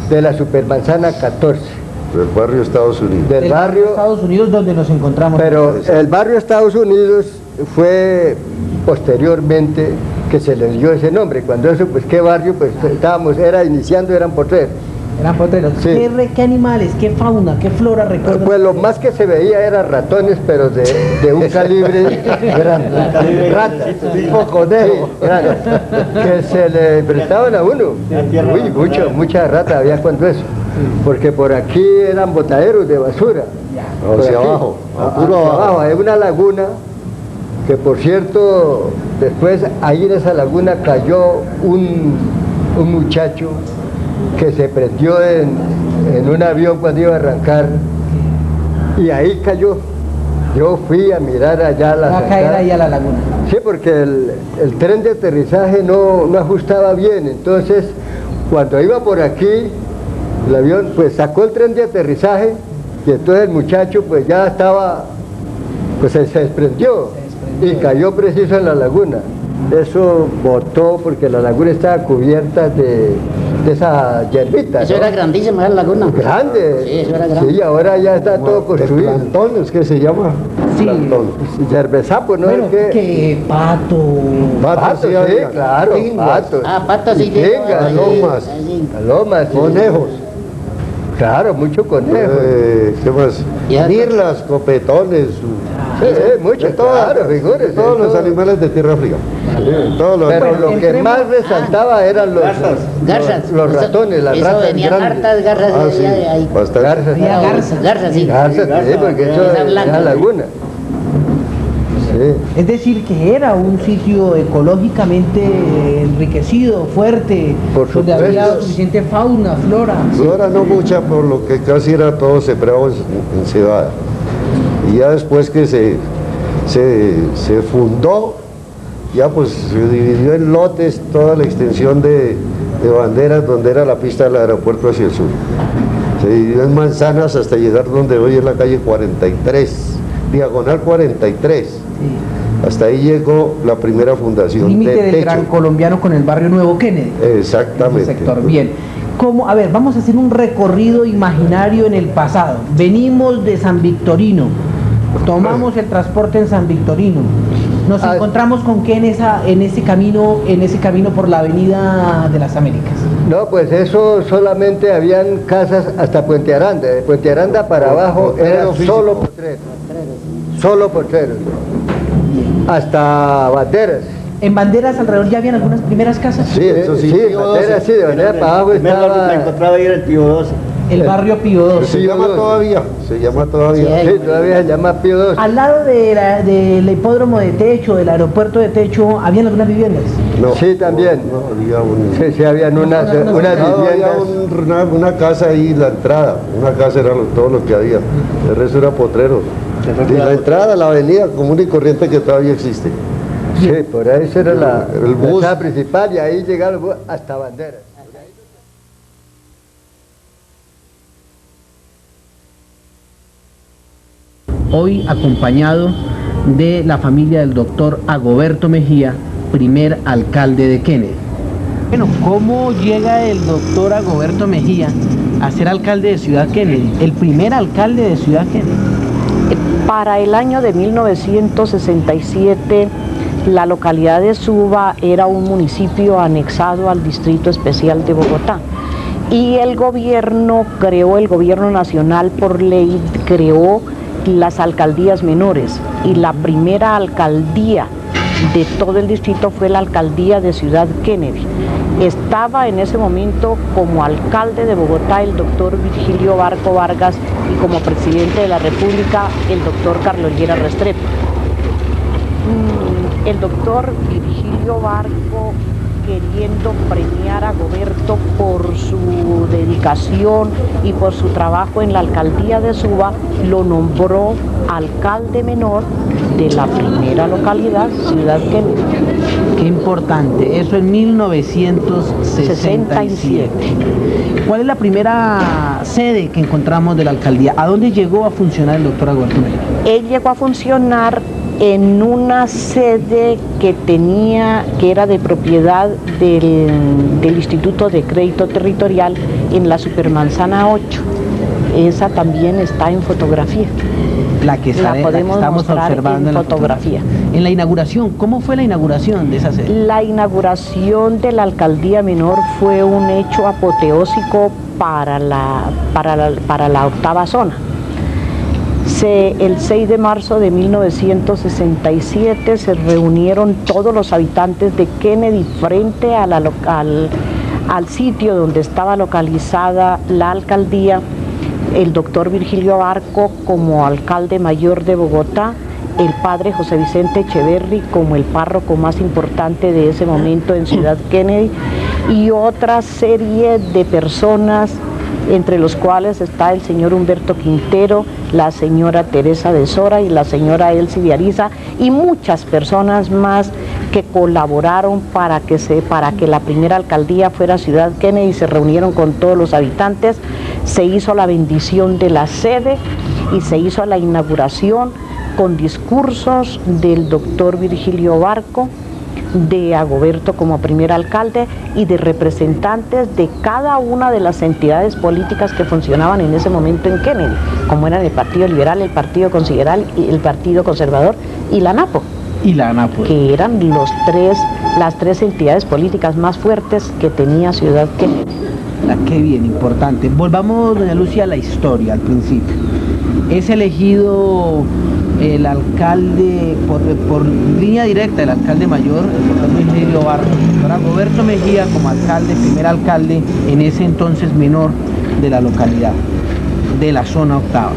de la supermanzana 14. Del barrio Estados Unidos. Del barrio Estados Unidos, donde nos encontramos. Pero el barrio Estados Unidos fue posteriormente que se le dio ese nombre. Cuando eso, pues qué barrio, pues eran potreros. Eran potreros. Sí. ¿Qué animales, qué fauna, qué flora recuerdan? Pues lo más que se veía eran ratones, pero de un calibre grande, ratas, tipo conejo, que se le prestaban a uno. Uy, mucha rata había cuando eso. porque por aquí eran botaderos de basura. Por Hacia aquí, abajo, hacia abajo, hay una laguna que, por cierto, después ahí en esa laguna cayó un muchacho que se prendió en un avión cuando iba a arrancar, y ahí cayó. Yo fui a mirar allá la Va a caer ahí a la laguna. Sí, porque el tren de aterrizaje no ajustaba bien, entonces cuando iba por aquí, el avión pues sacó el tren de aterrizaje, y entonces el muchacho pues ya estaba, pues se desprendió y cayó preciso en la laguna. Eso botó porque la laguna estaba cubierta de esa hierbita. Eso era grandísima la laguna. Grande. Sí, eso era grande. Sí, ahora ya está todo construido. Plantón es que se llama. Sí. Plantón. Yerbesapo, ¿no? Bueno, Es que que pato. patos, sí, había. claro, Tinguas. patos. Patas y Tingas, palomas. palomas, sí. Conejos. Claro, mucho conejo. ¿Qué más? Ya. Mirlas, copetones. Sí, mucho, claro, figúrese. Todos los animales de tierra fría. Todos los Pero animales. lo que más resaltaba eran los Garzas. los ratones, las Eso ratas venían grandes. hartas garras Ah, de sí, allá de ahí. bastante. Garzas. Había garzas. Garzas, sí. Garzas, sí, porque eso Esa es blanca. la laguna. Sí. Es decir, que era un sitio ecológicamente enriquecido, fuerte, Por donde había supuesto. suficiente fauna, flora. Ahora no mucha, por lo que casi era todo sembrado en cebada. Y ya después que se fundó, ya pues se dividió en lotes toda la extensión de Banderas, donde era la pista del aeropuerto hacia el sur. Se dividió en manzanas hasta llegar donde hoy es la calle 43, diagonal 43. Hasta ahí llegó la primera fundación Límite de del techo. Gran Colombiano con el barrio Nuevo Kennedy. Exactamente. Ese sector. Bien. ¿Cómo? A ver, vamos a hacer un recorrido imaginario en el pasado. Venimos de San Victorino, tomamos el transporte en San Victorino. Nos encontramos con qué en ese camino por la Avenida de las Américas. No, pues eso solamente habían casas hasta Puente Aranda. De Puente Aranda para abajo era solo potreros. Solo potreros. Hasta Banderas. En Banderas alrededor ya habían algunas primeras casas. Sí, eso sí. Sí, Banderas, sí, de Banderas para abajo estaba. Me encontraba ahí en el Pío 12. El barrio Pío 12. Se llama todavía. Sí, todavía se llama Pío 12. Al lado del hipódromo de Techo, del aeropuerto de Techo, ¿habían algunas viviendas? No, Sí, también. no, había Sí, habían unas había viviendas. una casa ahí, la entrada. Una casa era todo lo que había. El resto era potrero. Y la entrada, la avenida común y corriente que todavía existe. Sí, por ahí esa era la bus. entrada principal, y ahí llegaron hasta Banderas. Hoy acompañado de la familia del doctor Agoberto Mejía, primer alcalde de Kennedy. Bueno, ¿cómo llega el doctor Agoberto Mejía a ser alcalde de Ciudad Kennedy? El primer alcalde de Ciudad Kennedy. Para el año de 1967, la localidad de Suba era un municipio anexado al Distrito Especial de Bogotá. Y el gobierno nacional por ley, creó las alcaldías menores. Y la primera alcaldía de todo el distrito fue la alcaldía de Ciudad Kennedy. Estaba en ese momento como alcalde de Bogotá el doctor Virgilio Barco Vargas y como presidente de la República el doctor Carlos Lleras Restrepo. El doctor Virgilio Barco, queriendo premiar a Agoberto por su dedicación y por su trabajo en la alcaldía de Suba, lo nombró alcalde menor de la primera localidad, Ciudad Kennedy. Qué importante, eso en 1967. ¿Cuál es la primera sede que encontramos de la alcaldía? ¿A dónde llegó a funcionar el doctor Agoberto Mejía? Él llegó a funcionar en una sede que era de propiedad del Instituto de Crédito Territorial en la Supermanzana 8. Esa también está en fotografía. La que podemos estamos mostrar observando en fotografía. En la inauguración, ¿cómo fue la inauguración de esa sede? La inauguración de la alcaldía menor fue un hecho apoteósico para la octava zona. El 6 de marzo de 1967 se reunieron todos los habitantes de Kennedy frente a al sitio donde estaba localizada la alcaldía el doctor Virgilio Barco como alcalde mayor de Bogotá, el padre José Vicente Echeverry como el párroco más importante de ese momento en Ciudad Kennedy, y otra serie de personas, entre los cuales está el señor Humberto Quintero, la señora Teresa de Sora y la señora Elsie de Ariza, y muchas personas más que colaboraron para que la primera alcaldía fuera Ciudad Kennedy. Se reunieron con todos los habitantes, se hizo la bendición de la sede y se hizo la inauguración con discursos del doctor Virgilio Barco, de Agoberto como primer alcalde y de representantes de cada una de las entidades políticas que funcionaban en ese momento en Kennedy, como eran el Partido Liberal, el Partido Consideral, el Partido Conservador y la ANAPO. Que eran las tres entidades políticas más fuertes que tenía Ciudad Kennedy. Qué bien, importante. Volvamos, doña Lucia, a la historia, al principio. Es elegido el alcalde, por línea directa, el alcalde mayor, el doctor Virgilio Barco, el doctor Agoberto Mejía como alcalde, primer alcalde en ese entonces menor de la localidad, de la zona octava.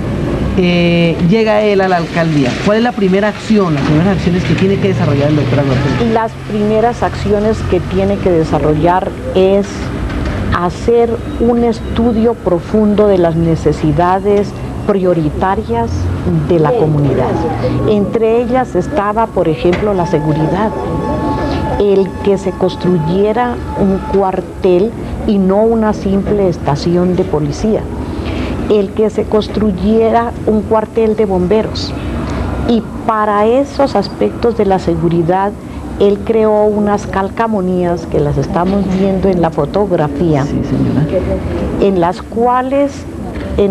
Llega él a la alcaldía. ¿Cuál es la primera acción, las primeras acciones que tiene que desarrollar el doctor Agoberto? Las primeras acciones que tiene que desarrollar es hacer un estudio profundo de las necesidades prioritarias de la comunidad. Entre ellas estaba, por ejemplo, la seguridad, el que se construyera un cuartel y no una simple estación de policía, el que se construyera un cuartel de bomberos, y para esos aspectos de la seguridad él creó unas calcamonías que las estamos viendo en la fotografía, sí, señora, en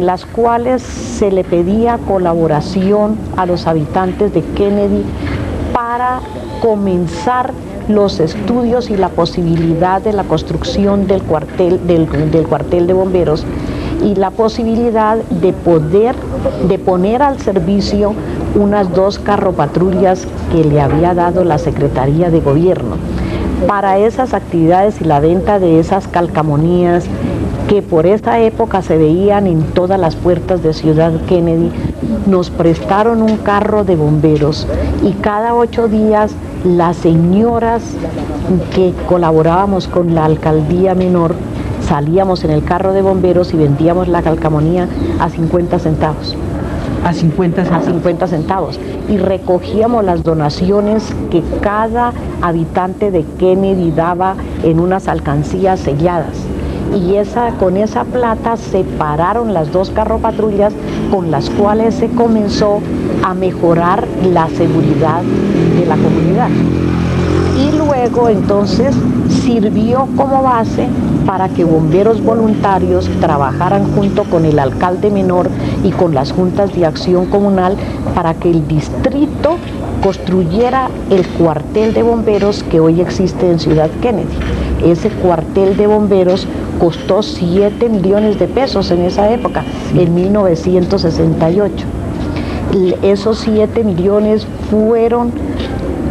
las cuales se le pedía colaboración a los habitantes de Kennedy para comenzar los estudios y la posibilidad de la construcción del cuartel de bomberos, y la posibilidad de poner al servicio unas 2 carropatrullas que le había dado la Secretaría de Gobierno. Para esas actividades y la venta de esas calcamonías que por esa época se veían en todas las puertas de Ciudad Kennedy, nos prestaron un carro de bomberos, y cada 8 días las señoras que colaborábamos con la alcaldía menor salíamos en el carro de bomberos y vendíamos la calcamonía a 50 centavos. A 50 centavos. A 50 centavos. Y recogíamos las donaciones que cada habitante de Kennedy daba en unas alcancías selladas. Y con esa plata se pararon las 2 carropatrullas con las cuales se comenzó a mejorar la seguridad de la comunidad. Y luego entonces sirvió como base para que bomberos voluntarios trabajaran junto con el alcalde menor y con las juntas de acción comunal para que el distrito construyera el cuartel de bomberos que hoy existe en Ciudad Kennedy. Ese cuartel de bomberos costó 7 millones de pesos en esa época, en 1968. Esos 7 millones fueron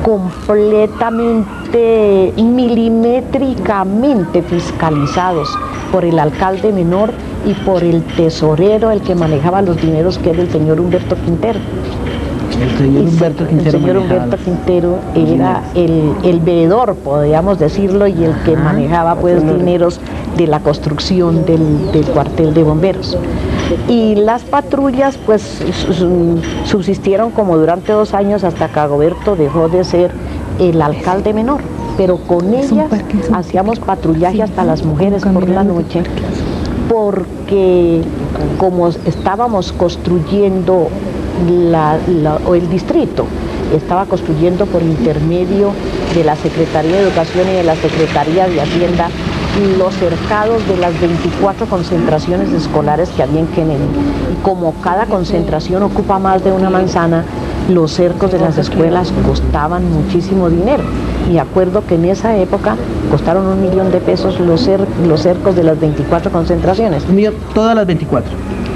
completamente, milimétricamente fiscalizados por el alcalde menor y por el tesorero, el que manejaba los dineros, que era el señor Humberto Quintero. El señor Humberto Quintero era el veedor, podríamos decirlo, y el que manejaba pues dineros de la construcción del cuartel de bomberos. Y las patrullas pues subsistieron como durante 2 años hasta que Agoberto dejó de ser el alcalde menor, pero con ellas hacíamos patrullaje hasta las mujeres por la noche, porque como estábamos construyendo el distrito estaba construyendo por intermedio de la Secretaría de Educación y de la Secretaría de Hacienda los cercados de las 24 concentraciones escolares que había en Kennedy. Y como cada concentración ocupa más de una manzana, los cercos de las escuelas costaban muchísimo dinero. Y acuerdo que en esa época costaron $1 millón de pesos los cercos de las 24 concentraciones. ¿Todas las 24?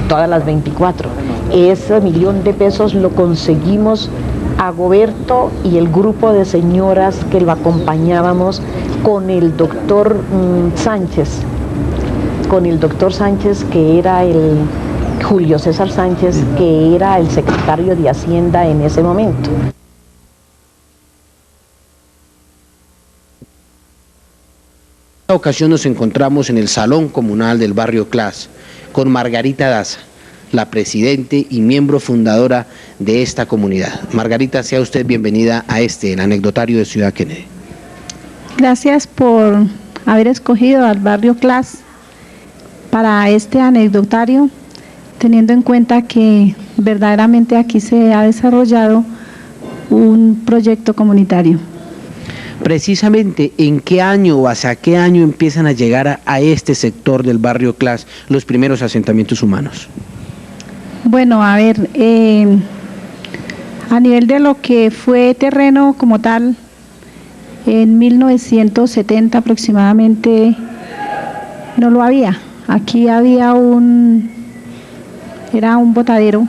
Todas las 24. Ese $1 millón de pesos lo conseguimos Agoberto y el grupo de señoras que lo acompañábamos con el doctor Sánchez, que era Julio César Sánchez, que era el secretario de Hacienda en ese momento. En esta ocasión nos encontramos en el Salón Comunal del Barrio Clas con Margarita Daza, la presidente y miembro fundadora de esta comunidad. Margarita, sea usted bienvenida a el anecdotario de Ciudad Kennedy. Gracias por haber escogido al Barrio Clas para este anecdotario, teniendo en cuenta que verdaderamente aquí se ha desarrollado un proyecto comunitario. Precisamente, ¿en qué año o hacia qué año empiezan a llegar a este sector del Barrio Clas los primeros asentamientos humanos? Bueno, a ver, a nivel de lo que fue terreno como tal, en 1970 aproximadamente no lo había. Aquí había era un botadero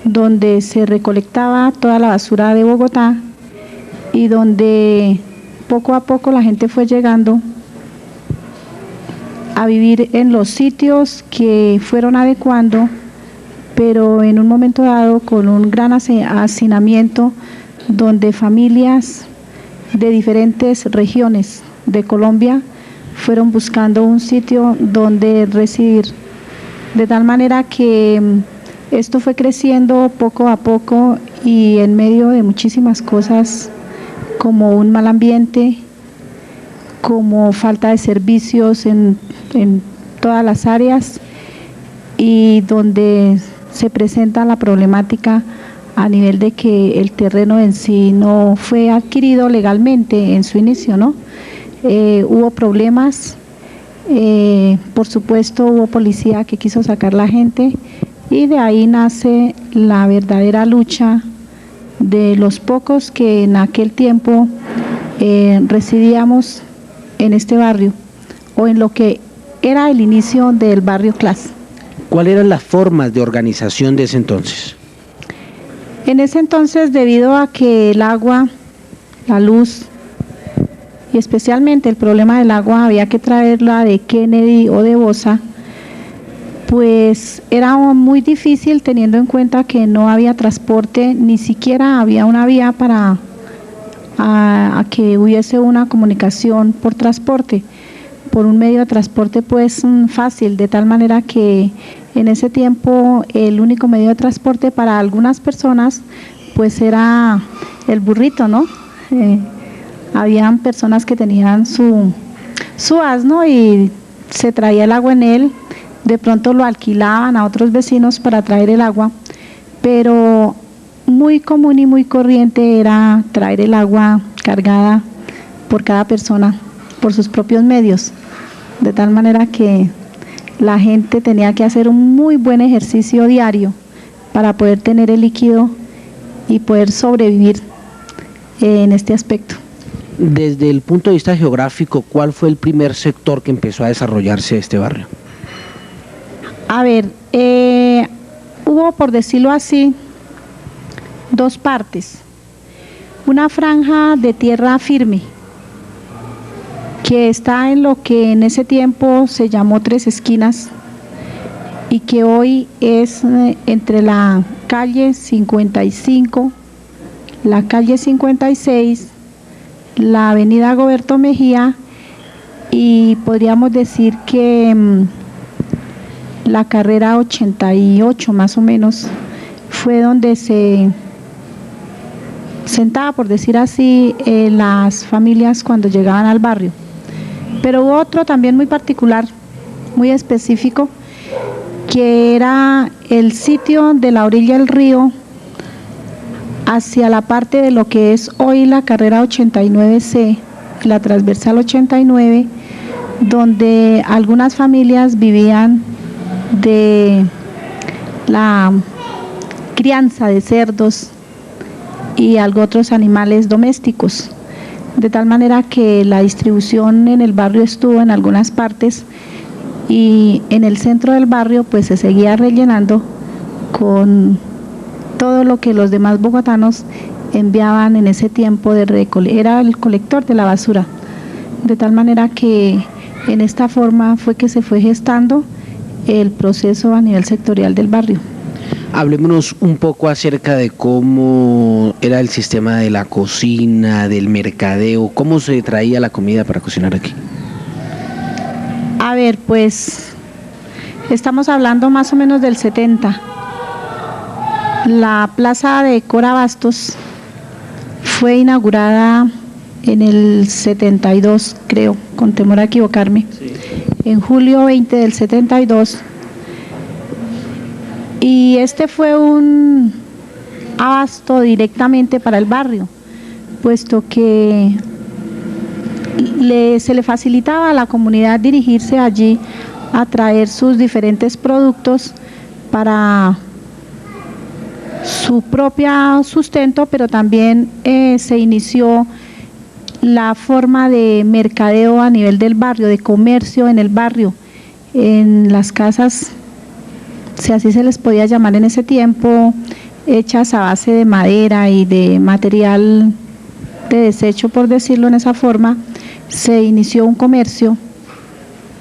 donde se recolectaba toda la basura de Bogotá y donde poco a poco la gente fue llegando a vivir en los sitios que fueron adecuando, pero en un momento dado con un gran hacinamiento donde familias de diferentes regiones de Colombia fueron buscando un sitio donde residir, de tal manera que esto fue creciendo poco a poco y en medio de muchísimas cosas como un mal ambiente, como falta de servicios en todas las áreas y donde se presenta la problemática a nivel de que el terreno en sí no fue adquirido legalmente en su inicio, ¿no? Hubo problemas, por supuesto hubo policía que quiso sacar la gente y de ahí nace la verdadera lucha de los pocos que en aquel tiempo residíamos en este barrio o en lo que era el inicio del Barrio Clas. ¿Cuáles eran las formas de organización de ese entonces? En ese entonces, debido a que el agua, la luz y especialmente el problema del agua había que traerla de Kennedy o de Bosa, pues era muy difícil teniendo en cuenta que no había transporte, ni siquiera había una vía para a que hubiese una comunicación por transporte, por un medio de transporte pues fácil, de tal manera que en ese tiempo el único medio de transporte para algunas personas pues era el burrito, ¿no? Habían personas que tenían su asno y se traía el agua en él, de pronto lo alquilaban a otros vecinos para traer el agua, pero muy común y muy corriente era traer el agua cargada por cada persona, por sus propios medios, de tal manera que la gente tenía que hacer un muy buen ejercicio diario para poder tener el líquido y poder sobrevivir en este aspecto. Desde el punto de vista geográfico, ¿cuál fue el primer sector que empezó a desarrollarse este barrio? A ver, hubo, por decirlo así, dos partes. Una franja de tierra firme, que está en lo que en ese tiempo se llamó Tres Esquinas y que hoy es entre la calle 55, la calle 56, la avenida Goberto Mejía y podríamos decir que la carrera 88 más o menos fue donde se sentaba, por decir así, las familias cuando llegaban al barrio. Pero hubo otro también muy particular, muy específico, que era el sitio de la orilla del río hacia la parte de lo que es hoy la carrera 89C, la transversal 89, donde algunas familias vivían de la crianza de cerdos y otros animales domésticos, de tal manera que la distribución en el barrio estuvo en algunas partes y en el centro del barrio pues se seguía rellenando con todo lo que los demás bogotanos enviaban en ese tiempo de era el colector de la basura. de tal manera que en esta forma fue que se fue gestando el proceso a nivel sectorial del barrio. Hablémonos un poco acerca de cómo era el sistema de la cocina, del mercadeo, cómo se traía la comida para cocinar aquí. A ver, pues estamos hablando más o menos del 70. La plaza de Cora Bastos fue inaugurada en el 72, creo, con temor a equivocarme, sí. En julio 20 del 72. Y este fue un abasto directamente para el barrio, puesto que se le facilitaba a la comunidad dirigirse allí a traer sus diferentes productos para su propio sustento, pero también se inició la forma de mercadeo a nivel del barrio, de comercio en el barrio, en las casas, si así se les podía llamar en ese tiempo, hechas a base de madera y de material de desecho, por decirlo en esa forma, se inició un comercio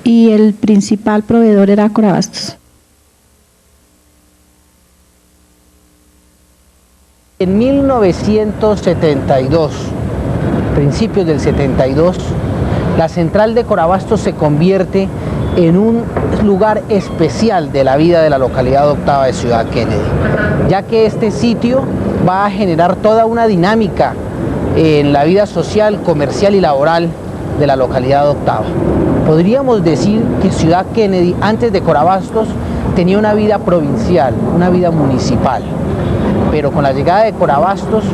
y el principal proveedor era Cora Bastos. En 1972, principios del 72, la central de Cora Bastos se convierte en un lugar especial de la vida de la localidad octava de Ciudad Kennedy, ya que este sitio va a generar toda una dinámica en la vida social, comercial y laboral de la localidad octava. Podríamos decir que Ciudad Kennedy, antes de Cora Bastos, tenía una vida provincial, una vida municipal, pero con la llegada de Cora Bastos,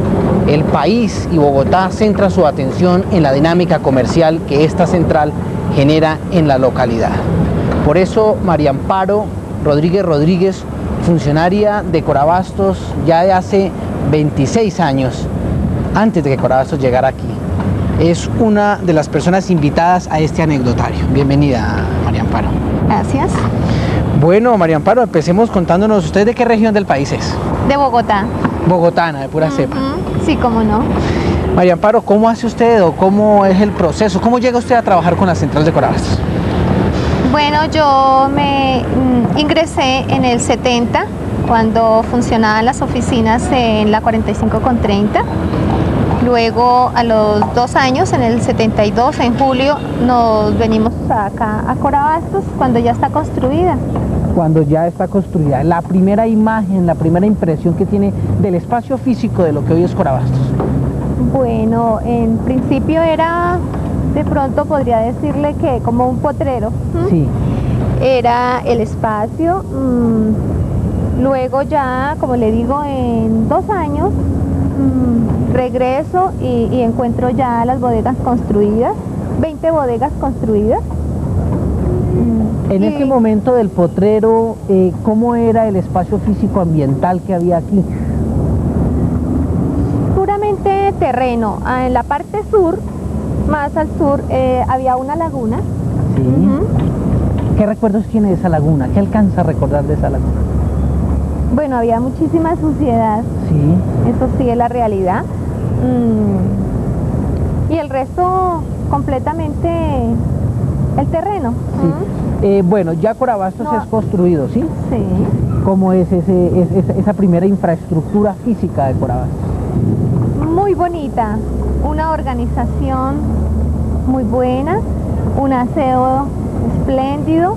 el país y Bogotá centra su atención en la dinámica comercial que esta central genera en la localidad. Por eso María Amparo Rodríguez, funcionaria de Cora Bastos ya de hace 26 años, antes de que Cora Bastos llegara aquí, es una de las personas invitadas a este anecdotario. Bienvenida, María Amparo. Gracias. Bueno, María Amparo, empecemos contándonos, ¿usted de qué región del país es? De Bogotá. Bogotana, de pura cepa. Sí, cómo no. María Amparo, ¿cómo hace usted o cómo es el proceso? ¿Cómo llega usted a trabajar con la central de Cora Bastos? Bueno, yo me ingresé en el 70, cuando funcionaban las oficinas en la 45 con 30. Luego, a los 2 años, en el 72, en julio, nos venimos acá a Cora Bastos, cuando ya está construida. Cuando ya está construida, la primera imagen, la primera impresión que tiene del espacio físico de lo que hoy es Cora Bastos. Bueno, en principio era, de pronto podría decirle que como un potrero. Sí. Era el espacio. Luego ya, como le digo, en 2 años regreso y encuentro ya las bodegas construidas, 20 bodegas construidas. En ese momento del potrero, ¿cómo era el espacio físico ambiental que había aquí? Puramente terreno. En la parte sur, más al sur, había una laguna. Sí. ¿Qué recuerdos tiene de esa laguna? ¿Qué alcanza a recordar de esa laguna? Bueno, había muchísima suciedad. Sí. Eso sí es la realidad. Y el resto, completamente el terreno. Sí. Bueno, ya Cora Bastos es construido, ¿sí? Sí. ¿Cómo es esa primera infraestructura física de Cora Bastos? Muy bonita, una organización muy buena, un aseo espléndido,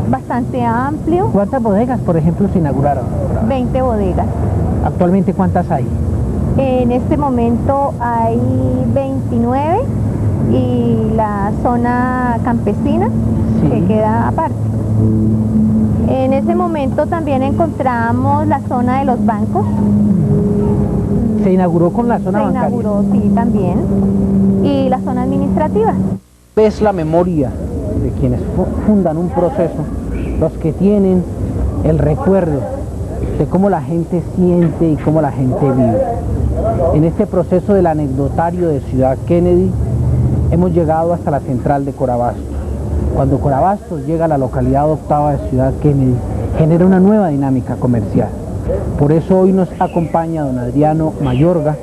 bastante amplio. ¿Cuántas bodegas, por ejemplo, se inauguraron? 20 bodegas. ¿Actualmente cuántas hay? En este momento hay 29 y la zona campesina, sí, que queda aparte. En ese momento también encontramos la zona de los bancos. ¿Se inauguró con la zona bancaria? Se inauguró, sí, también. Y la zona administrativa. Es la memoria de quienes fundan un proceso, los que tienen el recuerdo de cómo la gente siente y cómo la gente vive. En este proceso del anecdotario de Ciudad Kennedy, hemos llegado hasta la central de Cora Bastos. Cuando Cora Bastos llega a la localidad octava de Ciudad Kennedy, genera una nueva dinámica comercial. Por eso hoy nos acompaña don Adriano Mayorga,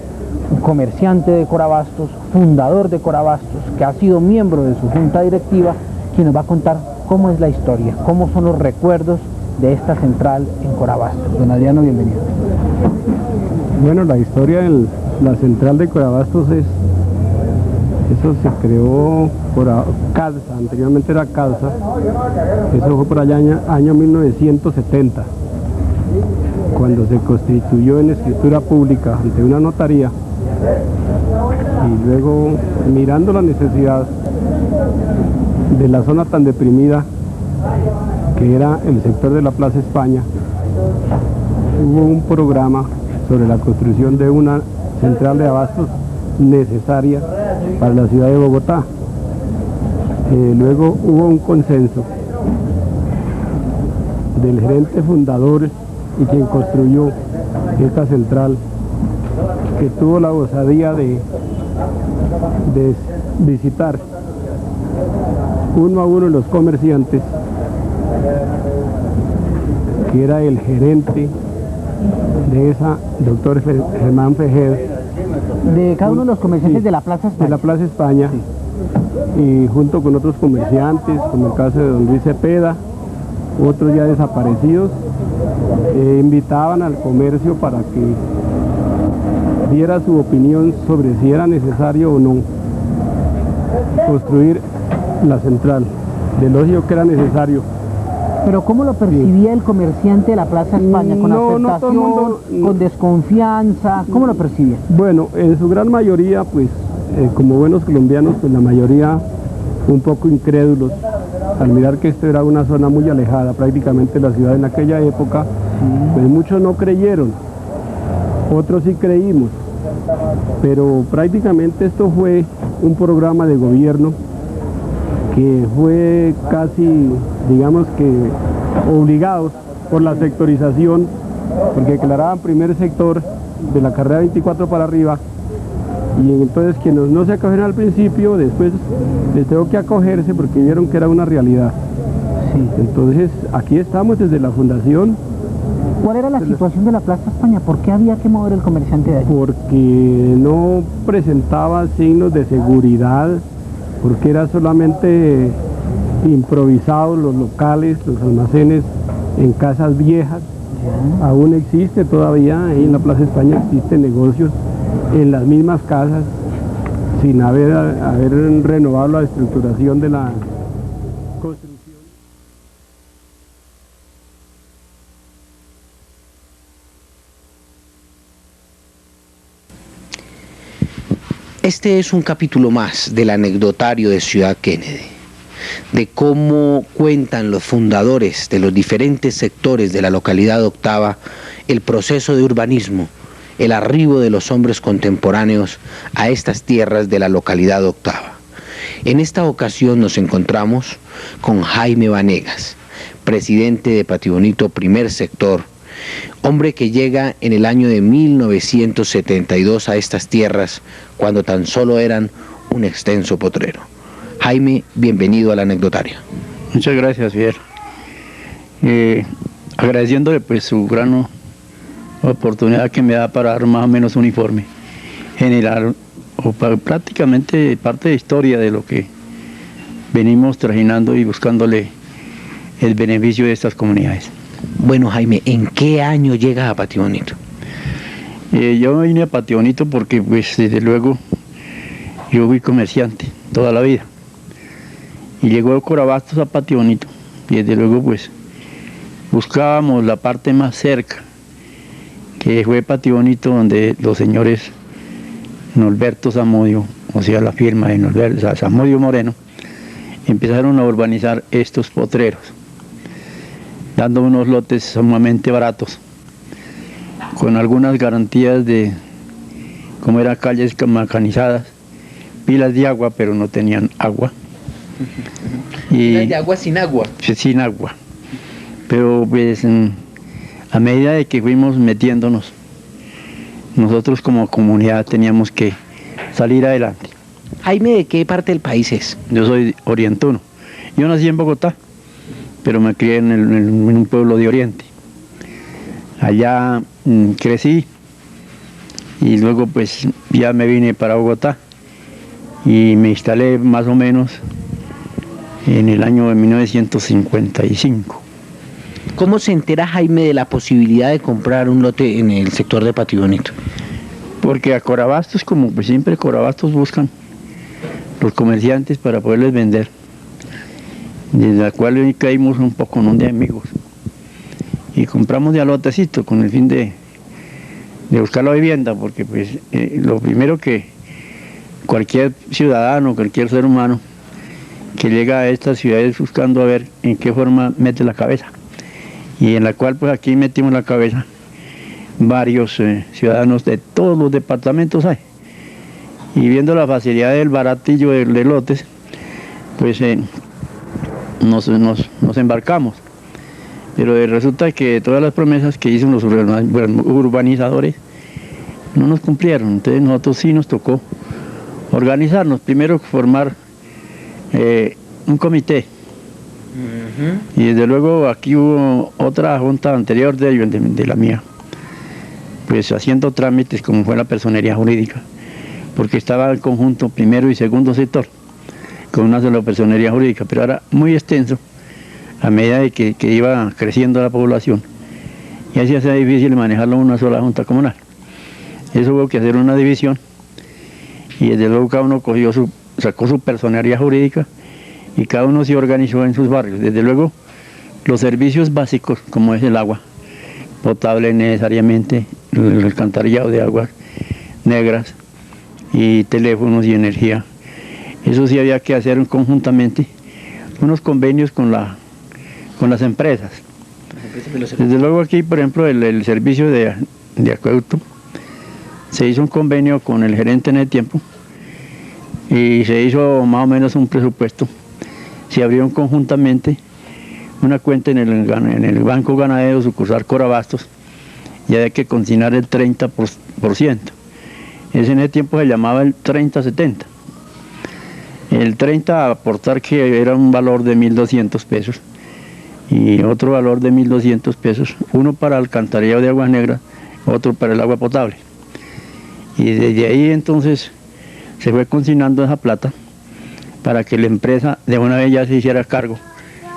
un comerciante de Corabastos, fundador de Corabastos, que ha sido miembro de su junta directiva, quien nos va a contar cómo es la historia, cómo son los recuerdos de esta central en Corabastos. Don Adriano, bienvenido. Bueno, la historia de la central de Corabastos eso se creó por Calza, anteriormente era Calza, eso fue por allá año 1970, cuando se constituyó en escritura pública ante una notaría, y luego mirando la necesidad de la zona tan deprimida que era el sector de la Plaza España, hubo un programa sobre la construcción de una central de abastos necesaria para la ciudad de Bogotá. Luego hubo un consenso del gerente fundador y quien construyó esta central, que tuvo la osadía de visitar uno a uno los comerciantes, que era el gerente de esa, doctor Germán Fejed, de cada uno de los comerciantes, sí, de la Plaza España. De la Plaza España, sí. Y junto con otros comerciantes, como el caso de don Luis Cepeda, otros ya desaparecidos, invitaban al comercio para que diera su opinión sobre si era necesario o no construir la central. De lógico que era necesario. Pero ¿cómo lo percibía el comerciante de la Plaza España? ¿Con aceptación, con desconfianza? ¿Cómo lo percibía? Bueno, en su gran mayoría, pues, como buenos colombianos, pues la mayoría un poco incrédulos, al mirar que esto era una zona muy alejada prácticamente de la ciudad en aquella época, pues muchos no creyeron, otros sí creímos, pero prácticamente esto fue un programa de gobierno que fue casi, digamos que, obligados por la sectorización, porque declaraban primer sector de la carrera 24 para arriba, y entonces quienes no se acogieron al principio, después les tengo que acogerse porque vieron que era una realidad. Sí. Entonces, aquí estamos desde la fundación. ¿Cuál era la situación de la Plaza España? ¿Por qué había que mover el comerciante de allí? Porque no presentaba signos de seguridad, porque era solamente improvisado los locales, los almacenes en casas viejas. Aún existe todavía, ahí en la Plaza España existen negocios en las mismas casas, sin haber renovado la estructuración de la construcción. Este es un capítulo más del anecdotario de Ciudad Kennedy, de cómo cuentan los fundadores de los diferentes sectores de la localidad octava el proceso de urbanismo, el arribo de los hombres contemporáneos a estas tierras de la localidad octava. En esta ocasión nos encontramos con Jaime Vanegas, presidente de Patibonito Primer Sector, hombre que llega en el año de 1972 a estas tierras cuando tan solo eran un extenso potrero. Jaime, bienvenido al anecdotario. Muchas gracias, Fidel. Agradeciéndole pues su gran oportunidad que me da para dar más o menos un informe general o prácticamente parte de historia de lo que venimos trajinando y buscándole el beneficio de estas comunidades. Bueno, Jaime, ¿en qué año llegas a Patibonito? Yo vine a Patibonito porque pues desde luego yo fui comerciante toda la vida y llegó de Corabastos a Patibonito y desde luego pues buscábamos la parte más cerca, que fue Patibonito, donde los señores Norberto Zamudio, o sea la firma de Norberto Zamudio Moreno, empezaron a urbanizar estos potreros, dando unos lotes sumamente baratos, con algunas garantías de, como eran calles mecanizadas, pilas de agua, pero no tenían agua. ¿Pilas de agua sin agua? Sin agua. Pero pues a medida de que fuimos metiéndonos, nosotros como comunidad teníamos que salir adelante. Jaime, ¿de qué parte del país es? Yo soy orientuno. Yo nací en Bogotá, pero me crié en un pueblo de Oriente. Allá crecí y luego pues ya me vine para Bogotá y me instalé más o menos en el año de 1955. ¿Cómo se entera Jaime de la posibilidad de comprar un lote en el sector de Patio Bonito? Porque a Corabastos, como pues siempre Corabastos buscan los comerciantes para poderles vender, desde la cual hoy caímos un poco de amigos y compramos de a lotecito con el fin de buscar la vivienda, porque pues lo primero que cualquier ciudadano, cualquier ser humano que llega a estas ciudades buscando a ver en qué forma mete la cabeza, y en la cual pues aquí metimos la cabeza varios ciudadanos de todos los departamentos hay, y viendo la facilidad del baratillo de lotes, pues nos embarcamos. Pero resulta que todas las promesas que hizo los urbanizadores no nos cumplieron. Entonces nosotros sí nos tocó organizarnos, primero formar un comité. Y desde luego aquí hubo otra junta anterior de la mía, pues haciendo trámites como fue la personería jurídica, porque estaba el conjunto primero y segundo sector con una sola personería jurídica, pero era muy extenso a medida de que iba creciendo la población, y así hacía difícil manejarlo en una sola junta comunal. Eso hubo que hacer una división, y desde luego cada uno sacó su personería jurídica, y cada uno se organizó en sus barrios. Desde luego los servicios básicos, como es el agua potable necesariamente, el alcantarillado de aguas negras, y teléfonos y energía, eso sí había que hacer conjuntamente unos convenios con las empresas. Desde luego aquí, por ejemplo, el servicio de acueducto, se hizo un convenio con el gerente en el tiempo y se hizo más o menos un presupuesto. Se abrieron conjuntamente una cuenta en el Banco Ganadero sucursal Corabastos, y había que consignar el 30%. Ese en ese tiempo se llamaba el 30-70. El 30 a aportar, que era un valor de 1.200 pesos, y otro valor de 1.200 pesos, uno para alcantarillado de aguas negras, otro para el agua potable. Y desde ahí entonces se fue consignando esa plata para que la empresa de una vez ya se hiciera cargo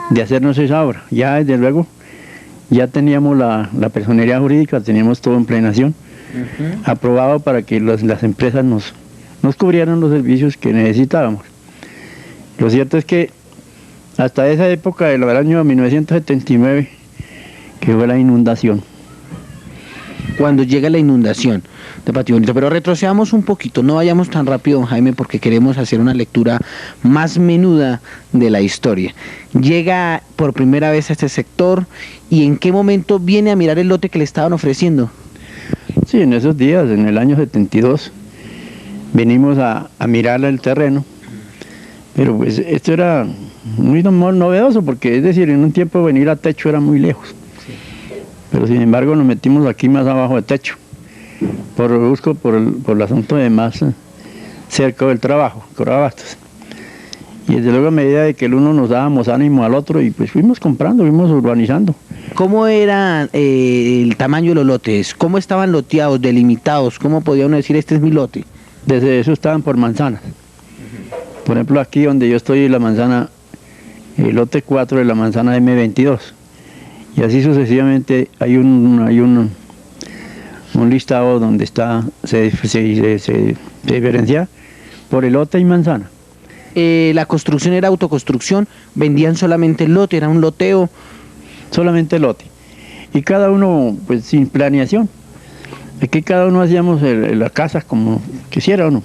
de hacernos esa obra. Ya desde luego ya teníamos la personería jurídica, teníamos todo en plenación, aprobado para que las empresas nos cubrieran los servicios que necesitábamos. Lo cierto es que hasta esa época del año 1979, que fue la inundación. Cuando llega la inundación de Patio Bonito, pero retrocedamos un poquito, no vayamos tan rápido, don Jaime, porque queremos hacer una lectura más menuda de la historia. Llega por primera vez a este sector, y ¿en qué momento viene a mirar el lote que le estaban ofreciendo? Sí, en esos días, en el año 72, venimos a mirar el terreno, pero pues esto era muy novedoso, porque es decir, en un tiempo venir a Techo era muy lejos. Pero sin embargo nos metimos aquí más abajo de Techo, por el asunto de más cerca del trabajo, Corabastos. Y desde luego a medida de que el uno nos dábamos ánimo al otro, y pues fuimos comprando, fuimos urbanizando. ¿Cómo era el tamaño de los lotes? ¿Cómo estaban loteados, delimitados? ¿Cómo podía uno decir, este es mi lote? Desde eso estaban por manzanas. Por ejemplo, aquí donde yo estoy, la manzana, el lote 4 de la manzana M22. Y así sucesivamente hay un listado donde se diferencia por el lote y manzana. La construcción era autoconstrucción, vendían solamente el lote, era un loteo. Solamente el lote. Y cada uno, pues sin planeación. Aquí cada uno hacíamos la casa como quisiera uno.